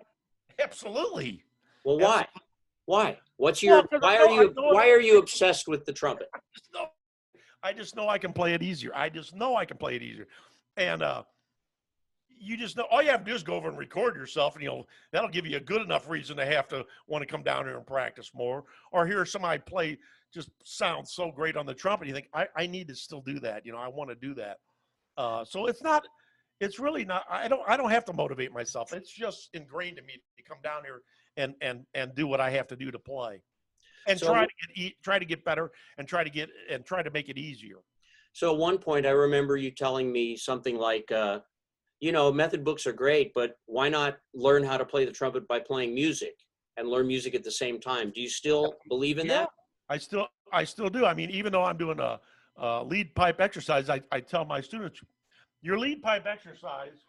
Absolutely. Well, why? Why? What's your? Why are you obsessed with the trumpet? I just know I can play it easier. And you just know, all you have to do is go over and record yourself, and that'll give you a good enough reason to have to want to come down here and practice more, or hear somebody play just sounds so great on the trumpet. You think, I need to still do that. I want to do that. So it's really not, I don't have to motivate myself. It's just ingrained in me to come down here and do what I have to do to play, and try to get better, and try to make it easier. So at one point I remember you telling me something like, method books are great, but why not learn how to play the trumpet by playing music and learn music at the same time? Do you still believe in that? I still do. I mean, even though I'm doing a lead pipe exercise, I tell my students, your lead pipe exercise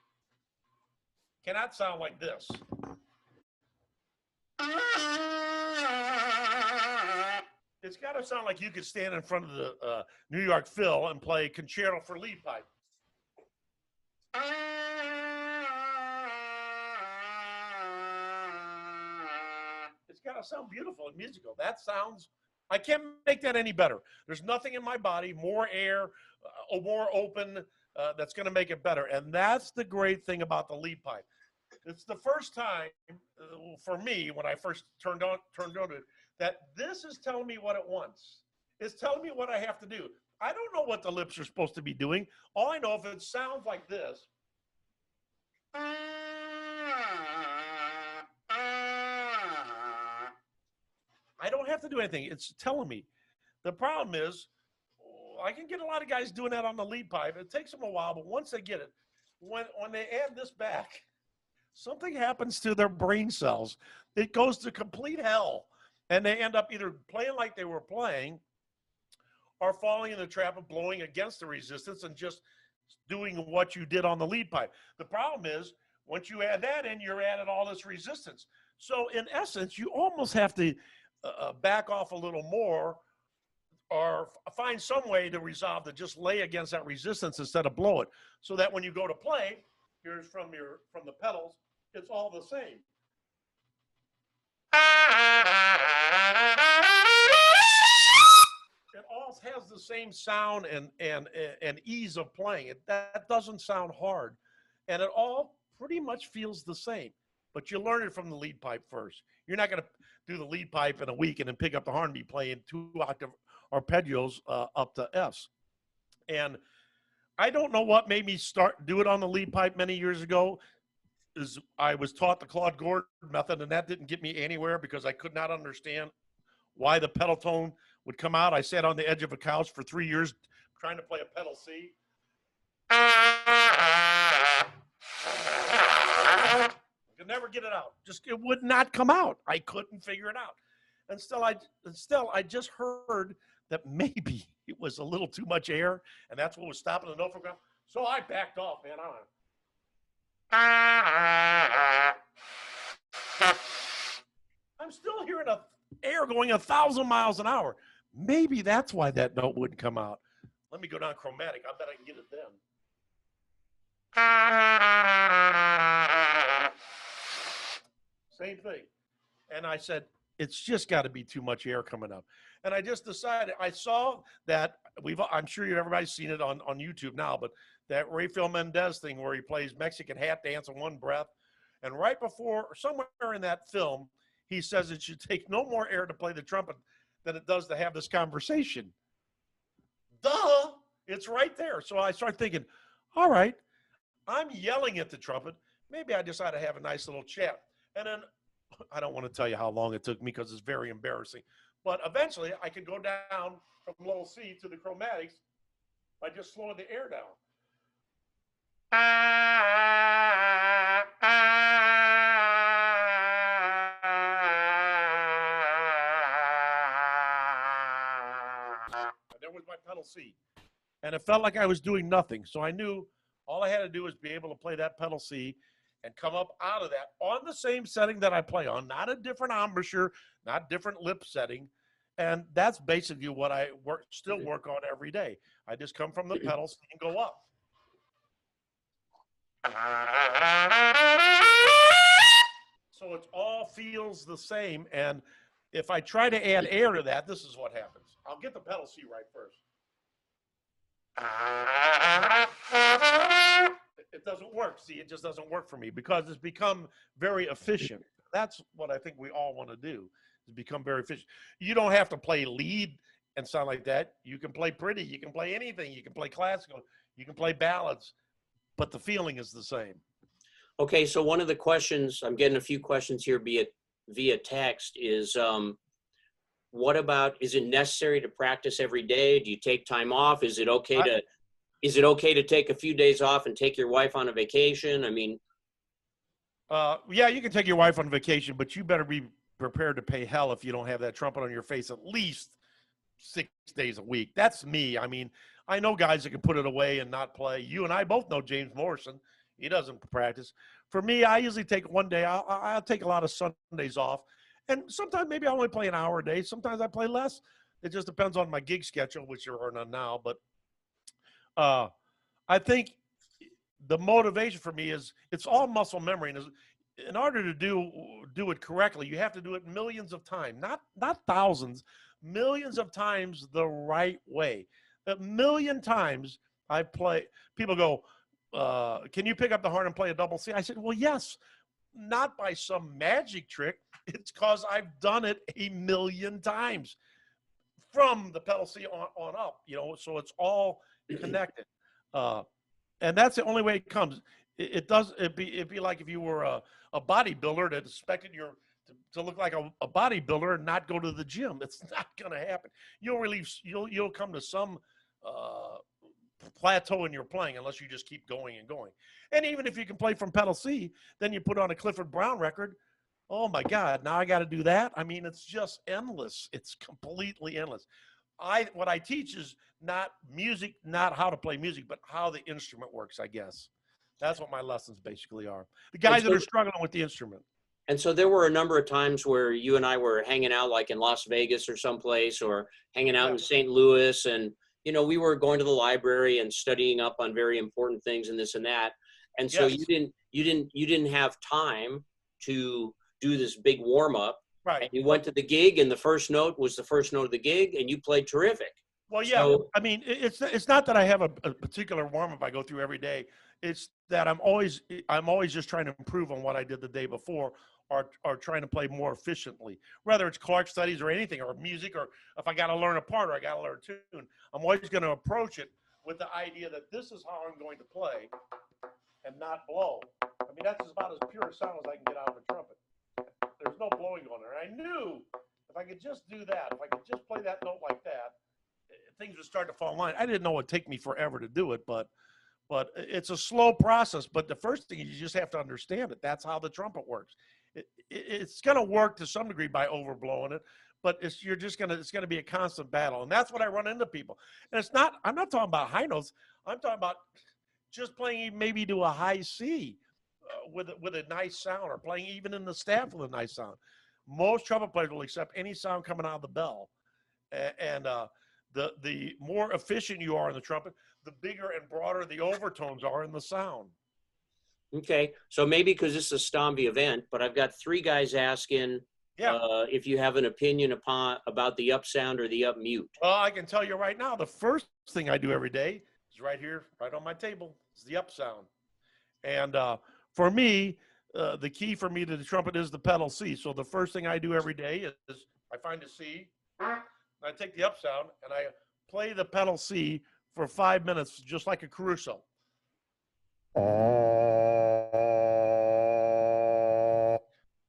cannot sound like this. It's got to sound like you could stand in front of the New York Phil and play concerto for lead pipe. It's got to sound beautiful and musical. That sounds, I can't make that any better. There's nothing in my body, more air, more open, that's going to make it better. And that's the great thing about the lead pipe. It's the first time for me, when I first turned on it, that this is telling me what it wants. It's telling me what I have to do. I don't know what the lips are supposed to be doing. All I know, if it sounds like this, I don't have to do anything. It's telling me. The problem is, I can get a lot of guys doing that on the lead pipe. It takes them a while, but once they get it, when they add this back, something happens to their brain cells. It goes to complete hell. and they end up either playing like they were playing or falling in the trap of blowing against the resistance and just doing what you did on the lead pipe. The problem is, once you add that in, you're adding all this resistance. So in essence, you almost have to back off a little more or find some way to resolve to just lay against that resistance instead of blow it, so that when you go to play, here's from the pedals, it's all the same. It all has the same sound and ease of playing. That doesn't sound hard, and it all pretty much feels the same. But you learn it from the lead pipe first. You're not going to do the lead pipe in a week and then pick up the horn and be playing 2-octave arpeggios up to Fs. And I don't know what made me do it on the lead pipe many years ago. Is I was taught the Claude Gordon method, and that didn't get me anywhere because I could not understand why the pedal tone would come out. I sat on the edge of a couch for 3 years trying to play a pedal C. I could never get it out. It would not come out. I couldn't figure it out. And still, I just heard that maybe it was a little too much air, and that's what was stopping the note from coming. So I backed off, man. I'm still hearing air going 1,000 miles an hour. Maybe that's why that note wouldn't come out. Let me go down chromatic. I bet I can get it then. Same thing. And I said, it's just got to be too much air coming up. And I just decided, I saw that I'm sure everybody's seen it on YouTube now, but that Rafael Mendez thing where he plays Mexican hat dance in one breath. And right before, somewhere in that film, he says it should take no more air to play the trumpet than it does to have this conversation. Duh! It's right there. So I start thinking, all right, I'm yelling at the trumpet. Maybe I just ought to have a nice little chat. And then I don't want to tell you how long it took me because it's very embarrassing. But eventually I could go down from low C to the chromatics by just slowing the air down. And there was my pedal C. And it felt like I was doing nothing. So I knew all I had to do was be able to play that pedal C and come up out of that on the same setting that I play on, not a different embouchure, not different lip setting. And that's basically what I still work on every day. I just come from the pedals and go up. So it all feels the same. And if I try to add air to that, this is what happens. I'll get the pedal C right first. It doesn't work. See, it just doesn't work for me because it's become very efficient. That's what I think we all want to do, is become very efficient. You don't have to play lead and sound like that. You can play pretty. You can play anything. You can play classical. You can play ballads, but the feeling is the same. Okay, so one of the questions, I'm getting a few questions here via text, is what about, is it necessary to practice every day? Do you take time off? Is it okay to take a few days off and take your wife on a vacation? I mean, yeah, you can take your wife on vacation, but you better be prepared to pay hell if you don't have that trumpet on your face at least 6 days a week. That's me. I mean, I know guys that can put it away and not play. You and I both know James Morrison. He doesn't practice. For me, I usually take one day. I'll take a lot of Sundays off. And sometimes maybe I only play an hour a day. Sometimes I play less. It just depends on my gig schedule, which there are none now. But I think the motivation for me is it's all muscle memory. And in order to do it correctly, you have to do it millions of times, not thousands, millions of times the right way. A million times I play. People go, can you pick up the horn and play a double C? I said, well, yes, not by some magic trick. It's because I've done it a million times from the pedal C on up, so it's all connected. And that's the only way it comes. It'd be like if you were a bodybuilder that expected to look like a bodybuilder and not go to the gym. It's not going to happen. You'll come to some plateau in your playing unless you just keep going and going. And even if you can play from pedal C, then you put on a Clifford Brown record, oh my God, now I got to do that. I mean, it's just endless. It's completely endless. What I teach is not music, not how to play music, but how the instrument works, I guess. That's what my lessons basically are. The And guys that so, are struggling with the instrument. and so there were a number of times where you and I were hanging out, like in Las Vegas or someplace, or hanging out Yeah. in St. Louis, and we were going to the library and studying up on very important things and this and that. And so Yes. you didn't have time to do this big warm up, Right. and you went to the gig, and the first note was the first note of the gig, and you played terrific. Well, yeah. So I mean, it's not that I have a particular warm up I go through every day. It's that I'm always just trying to improve on what I did the day before, or trying to play more efficiently. Whether it's Clark studies or anything, or music, or if I got to learn a part or I got to learn a tune, I'm always going to approach it with the idea that this is how I'm going to play, and not blow. I mean, that's about as pure a sound as I can get out of a trumpet. There's no blowing on there. I knew if I could just do that, if I could just play that note like that, things would start to fall in line. I didn't know it would take me forever to do it, but it's a slow process. But the first thing is you just have to understand it. That's how the trumpet works. It's going to work to some degree by overblowing it, but it's going to be a constant battle, and that's what I run into people. And I'm not talking about high notes. I'm talking about just playing maybe to a high C with a nice sound, or playing even in the staff with a nice sound. Most trumpet players will accept any sound coming out of the bell, and the more efficient you are in the trumpet, the bigger and broader the overtones are in the sound. okay, so maybe because this is a Stomby event, but I've got three guys asking if you have an opinion about the up sound or the up mute. Well, I can tell you right now, the first thing I do every day is right here, right on my table, is the up sound. And for me, the key for me to the trumpet is the pedal C. So the first thing I do every day is I find a C, I take the up sound, and I play the pedal C for 5 minutes, just like a Caruso.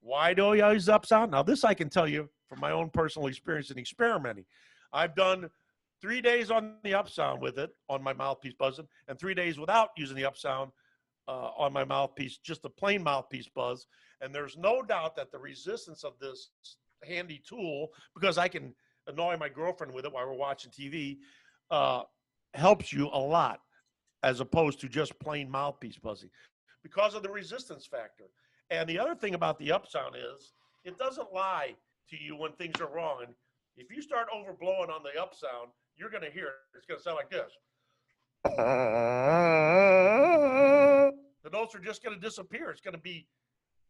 Why do I use up sound? Now, this I can tell you from my own personal experience in experimenting. I've done 3 days on the up sound with it on my mouthpiece buzzing, and 3 days without using the up sound on my mouthpiece, just a plain mouthpiece buzz. And there's no doubt that the resistance of this handy tool, because I can annoy my girlfriend with it while we're watching TV, helps you a lot, as opposed to just plain mouthpiece buzzing, because of the resistance factor. And the other thing about the up sound is it doesn't lie to you when things are wrong. And if you start overblowing on the up sound, you're going to hear it. It's going to sound like this. The notes are just going to disappear. It's going to be,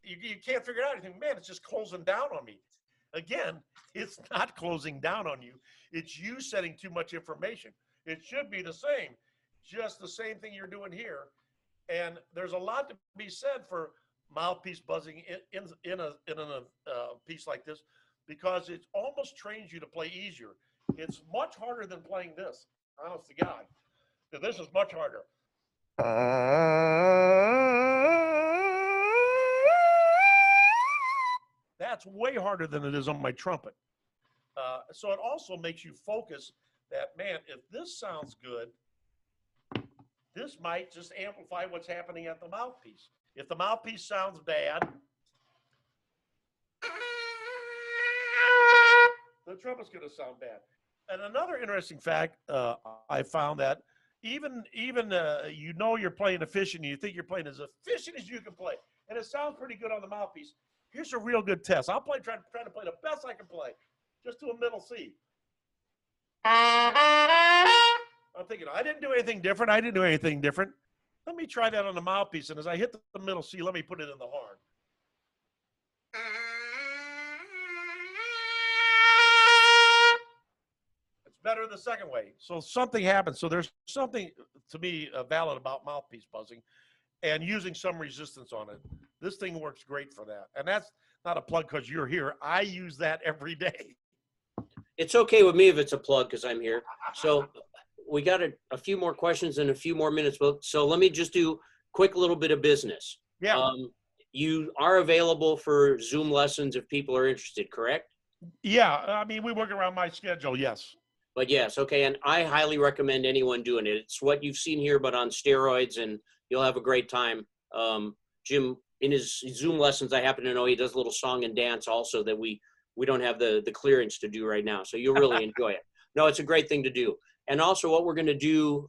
you can't figure out anything. Man, it's just closing down on me. Again, it's not closing down on you. It's you setting too much information. It should be the same, just the same thing you're doing here. And there's a lot to be said for mouthpiece buzzing in a piece like this, because it almost trains you to play easier. It's much harder than playing this, honest to God. This is much harder. That's way harder than it is on my trumpet. So it also makes you focus that, man, if this sounds good, this might just amplify what's happening at the mouthpiece. If the mouthpiece sounds bad, the trumpet's going to sound bad. And another interesting fact, I found that even you're playing efficient, and you think you're playing as efficient as you can play, and it sounds pretty good on the mouthpiece. Here's a real good test. I'll trying to play the best I can play, just to a middle C. I'm thinking, I didn't do anything different. Let me try that on the mouthpiece, and as I hit the middle C, let me put it in the horn. It's better the second way. So something happens. So there's something, to me, valid about mouthpiece buzzing and using some resistance on it. This thing works great for that. And that's not a plug because you're here. I use that every day. It's okay with me if it's a plug because I'm here. So we got a few more questions and a few more minutes. So let me just do a quick little bit of business. Yeah. You are available for Zoom lessons if people are interested, correct? Yeah. I mean, we work around my schedule. Yes. But yes. Okay. And I highly recommend anyone doing it. It's what you've seen here, but on steroids, and you'll have a great time. Jim in his Zoom lessons, I happen to know he does a little song and dance also that we don't have the clearance to do right now. So you'll really enjoy it. No, it's a great thing to do. And also what we're going to do,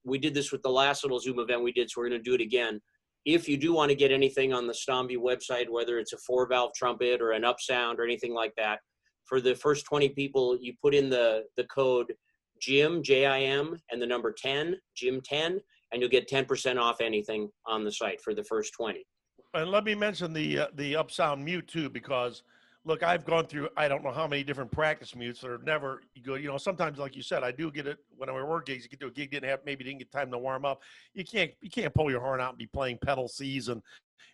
we did this with the last little Zoom event we did, so we're going to do it again. If you do want to get anything on the Stomby website, whether it's a 4-valve trumpet or an up sound or anything like that, for the first 20 people, you put in the code JIM, J-I-M, and the number 10, JIM10, and you'll get 10% off anything on the site for the first 20. And let me mention the up sound mute too, because look, I've gone through, I don't know how many different practice mutes that are never good. You know, sometimes, like you said, I do get it when I work gigs. You get to a gig, maybe didn't get time to warm up. You can't pull your horn out and be playing pedal C's in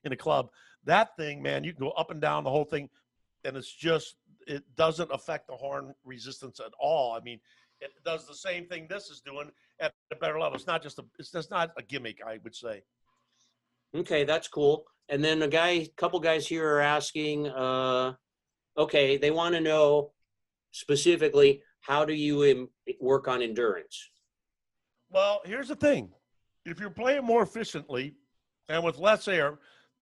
a club. That thing, man, you can go up and down the whole thing, and it doesn't affect the horn resistance at all. I mean, it does the same thing this is doing at a better level. It's just not a gimmick, I would say. Okay, that's cool. And then couple guys here are asking, okay, they want to know specifically, how do you work on endurance? Well, here's the thing. If you're playing more efficiently and with less air,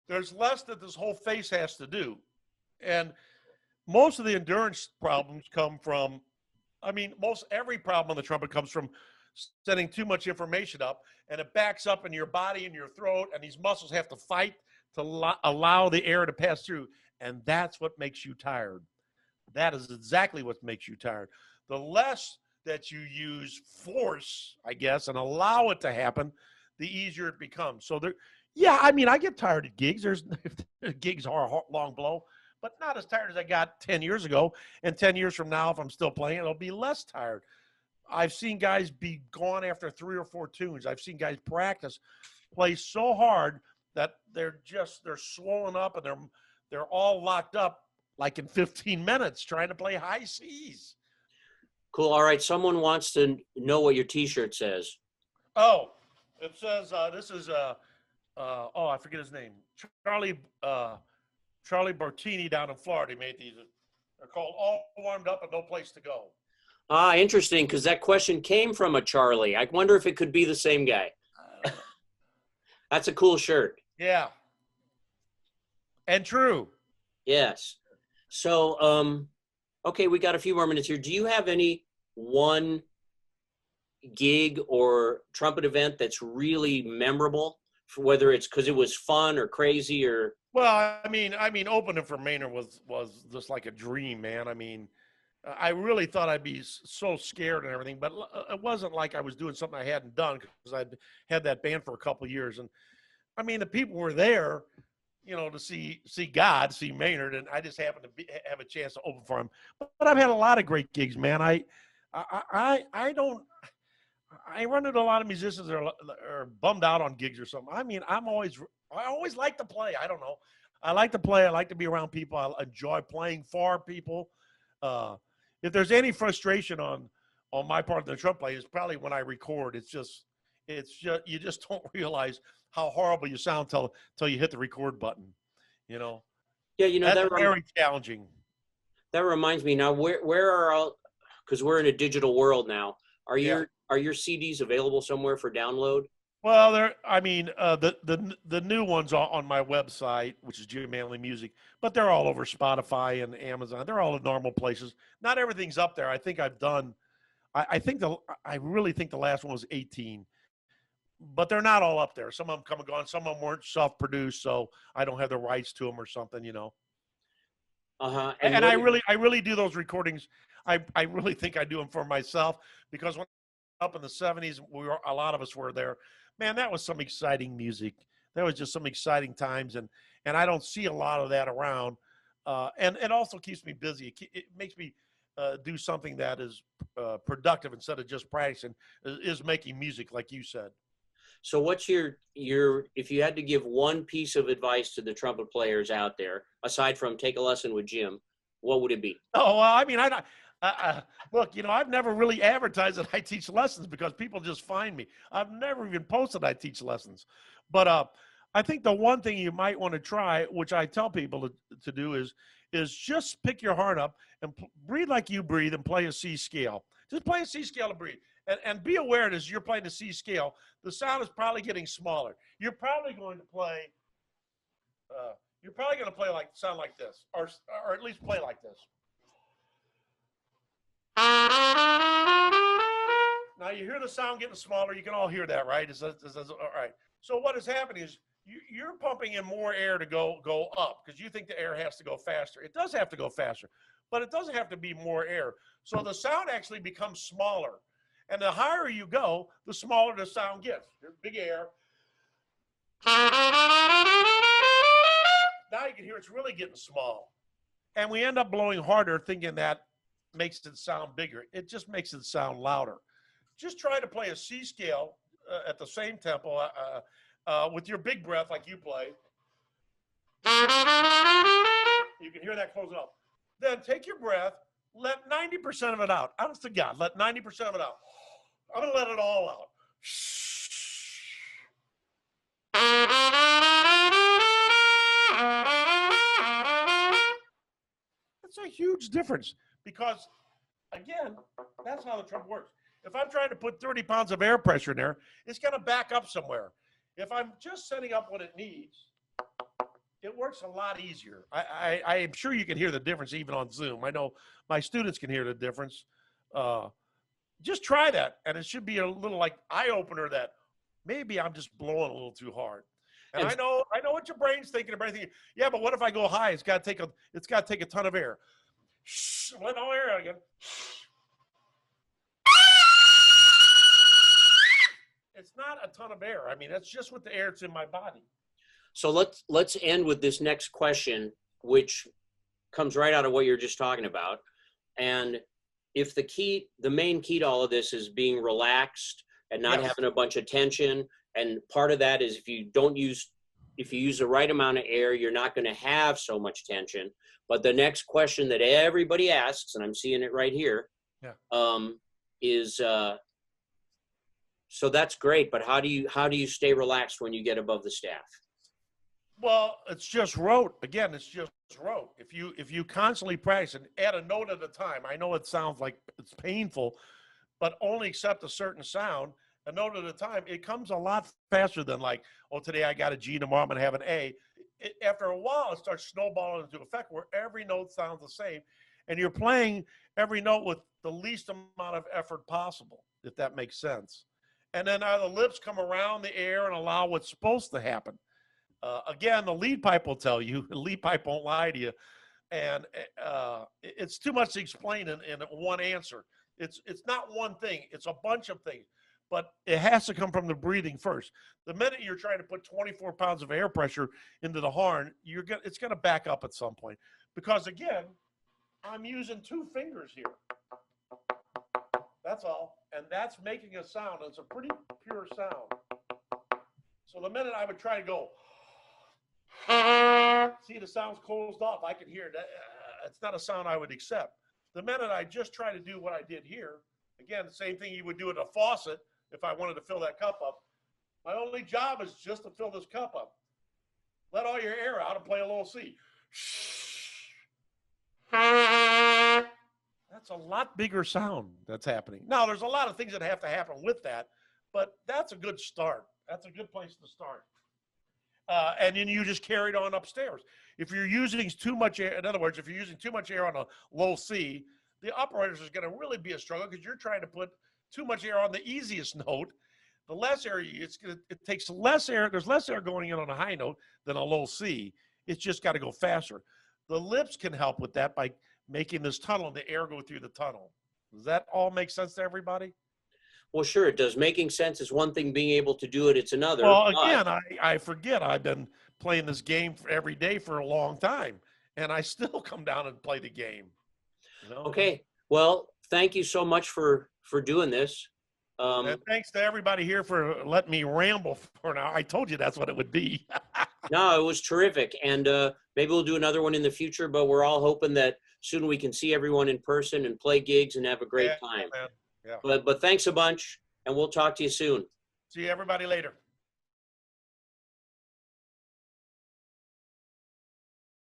there's less that this whole face has to do. And most of the endurance problems come from, most every problem on the trumpet comes from sending too much information up, and it backs up in your body and your throat, and these muscles have to fight to allow the air to pass through. And that's what makes you tired. That is exactly what makes you tired. The less that you use force, I guess, and allow it to happen, the easier it becomes. So I get tired at gigs. Gigs are a long blow, but not as tired as I got 10 years ago. And 10 years from now, if I'm still playing, it'll be less tired. I've seen guys be gone after 3 or 4 tunes. I've seen guys play so hard that they're swollen up, and they're all locked up like in 15 minutes trying to play high C's. Cool. All right. Someone wants to know what your T-shirt says. Oh, it says, this is, I forget his name. Charlie Bertini down in Florida. He made these. They're called All Warmed Up and No Place to Go. Interesting, because that question came from a Charlie. I wonder if it could be the same guy. That's a cool shirt. Yeah. And true. Yes. So, okay, we got a few more minutes here. Do you have any one gig or trumpet event that's really memorable, for whether it's because it was fun or crazy or? Well, opening for Maynard was just like a dream, man. I really thought I'd be so scared and everything, but it wasn't like I was doing something I hadn't done, because I'd had that band for a couple of years. And the people were there, to see God, see Maynard, and I just happened to have a chance to open for him. But I've had a lot of great gigs, man. I run into a lot of musicians that are bummed out on gigs or something. I always like to play. I don't know. I like to play. I like to be around people. I enjoy playing for people. If there's any frustration on my part of the trumpet play, it's probably when I record. It's just you just don't realize how horrible you sound till you hit the record button. Yeah, that's very challenging. That reminds me now. Where are all? Because we're in a digital world now. Are your CDs available somewhere for download? Well, the new ones are on my website, which is Jim Manley Music, but they're all over Spotify and Amazon. They're all in normal places. Not everything's up there. I think I've done. I really think the last one was 18, but they're not all up there. Some of them come and gone. Some of them weren't self-produced, so I don't have the rights to them or something, And I really do those recordings. I really think I do them for myself, because when up in the 70s, a lot of us were there. Man, that was some exciting music. That was just some exciting times, and I don't see a lot of that around. And it also keeps me busy. It makes me do something that is productive instead of just practicing, is making music, like you said. So what's your if you had to give one piece of advice to the trumpet players out there, aside from take a lesson with Jim, what would it be? Oh, well, look, I've never really advertised that I teach lessons, because people just find me. I've never even posted I teach lessons. But I think the one thing you might want to try, which I tell people to do, is just pick your heart up and breathe like you breathe and play a C scale. Just play a C scale and breathe. And be aware that as you're playing the C scale, the sound is probably getting smaller. You're probably going to play You're probably going to sound like this, or at least play like this. Now you hear the sound getting smaller. You can all hear that, right? All right. So what is happening is you're pumping in more air to go up because you think the air has to go faster. It does have to go faster, but it doesn't have to be more air. So the sound actually becomes smaller. And the higher you go, the smaller the sound gets. There's big air. Now you can hear it's really getting small. And we end up blowing harder thinking that makes it sound bigger. It just makes it sound louder. Just try to play a C scale at the same tempo with your big breath like you play. You can hear that closing up. Then take your breath, let 90% of it out. Honest to God, let 90% of it out. I'm going to let it all out. That's a huge difference because, again, that's how the trumpet works. If I'm trying to put 30 pounds of air pressure in there, it's going to back up somewhere. If I'm just setting up what it needs, it works a lot easier. I am sure you can hear the difference even on Zoom. I know my students can hear the difference. Just try that, and it should be a little like eye-opener that maybe I'm just blowing a little too hard. And I know what your brain's thinking about. Yeah, but what if I go high? It's got to take a ton of air. Shh, let no air out again. It's not a ton of air. I mean, that's just with the air that's in my body. So let's end with this next question, which comes right out of what you're just talking about. And if the main key to all of this is being relaxed and not having a bunch of tension, and part of that is if you use the right amount of air, you're not going to have so much tension. But the next question that everybody asks, and I'm seeing it right here, is so that's great, but how do you stay relaxed when you get above the staff? Well, it's just rote. Again, it's just rote. If you constantly practice and add a note at a time, I know it sounds like it's painful, but only accept a certain sound, a note at a time, it comes a lot faster than like, oh, today I got a G, tomorrow I'm going to have an A. After a while, it starts snowballing into effect where every note sounds the same, and you're playing every note with the least amount of effort possible, if that makes sense. And then the lips come around the air and allow what's supposed to happen. Again, the lead pipe will tell you. The lead pipe won't lie to you. And it's too much to explain in one answer. It's not one thing. It's a bunch of things. But it has to come from the breathing first. The minute you're trying to put 24 pounds of air pressure into the horn, it's going to back up at some point. Because, again, I'm using two fingers here. That's all. And that's making a sound. It's a pretty pure sound. So the minute I would try to go, see, the sound's closed off. I can hear that. It's not a sound I would accept. The minute I just try to do what I did here, again, the same thing you would do at a faucet if I wanted to fill that cup up. My only job is just to fill this cup up. Let all your air out and play a little C. That's a lot bigger sound that's happening. Now, there's a lot of things that have to happen with that, but that's a good start. That's a good place to start. And then you just carry it on upstairs. If you're using too much air, in other words, if you're using too much air on a low C, the operators is going to really be a struggle because you're trying to put too much air on the easiest note. The less air it takes less air. There's less air going in on a high note than a low C. It's just got to go faster. The lips can help with that by making this tunnel and the air go through the tunnel. Does that all make sense to everybody? Well, sure, it does. Making sense is one thing. Being able to do it, it's another. Well, again, I forget. I've been playing this game every day for a long time, and I still come down and play the game. You know? Okay. Well, thank you so much for doing this. And thanks to everybody here for letting me ramble for an hour. I told you that's what it would be. No, it was terrific. And maybe we'll do another one in the future, but we're all hoping that soon we can see everyone in person and play gigs and have a great time. Yeah. But thanks a bunch, and we'll talk to you soon. See everybody later.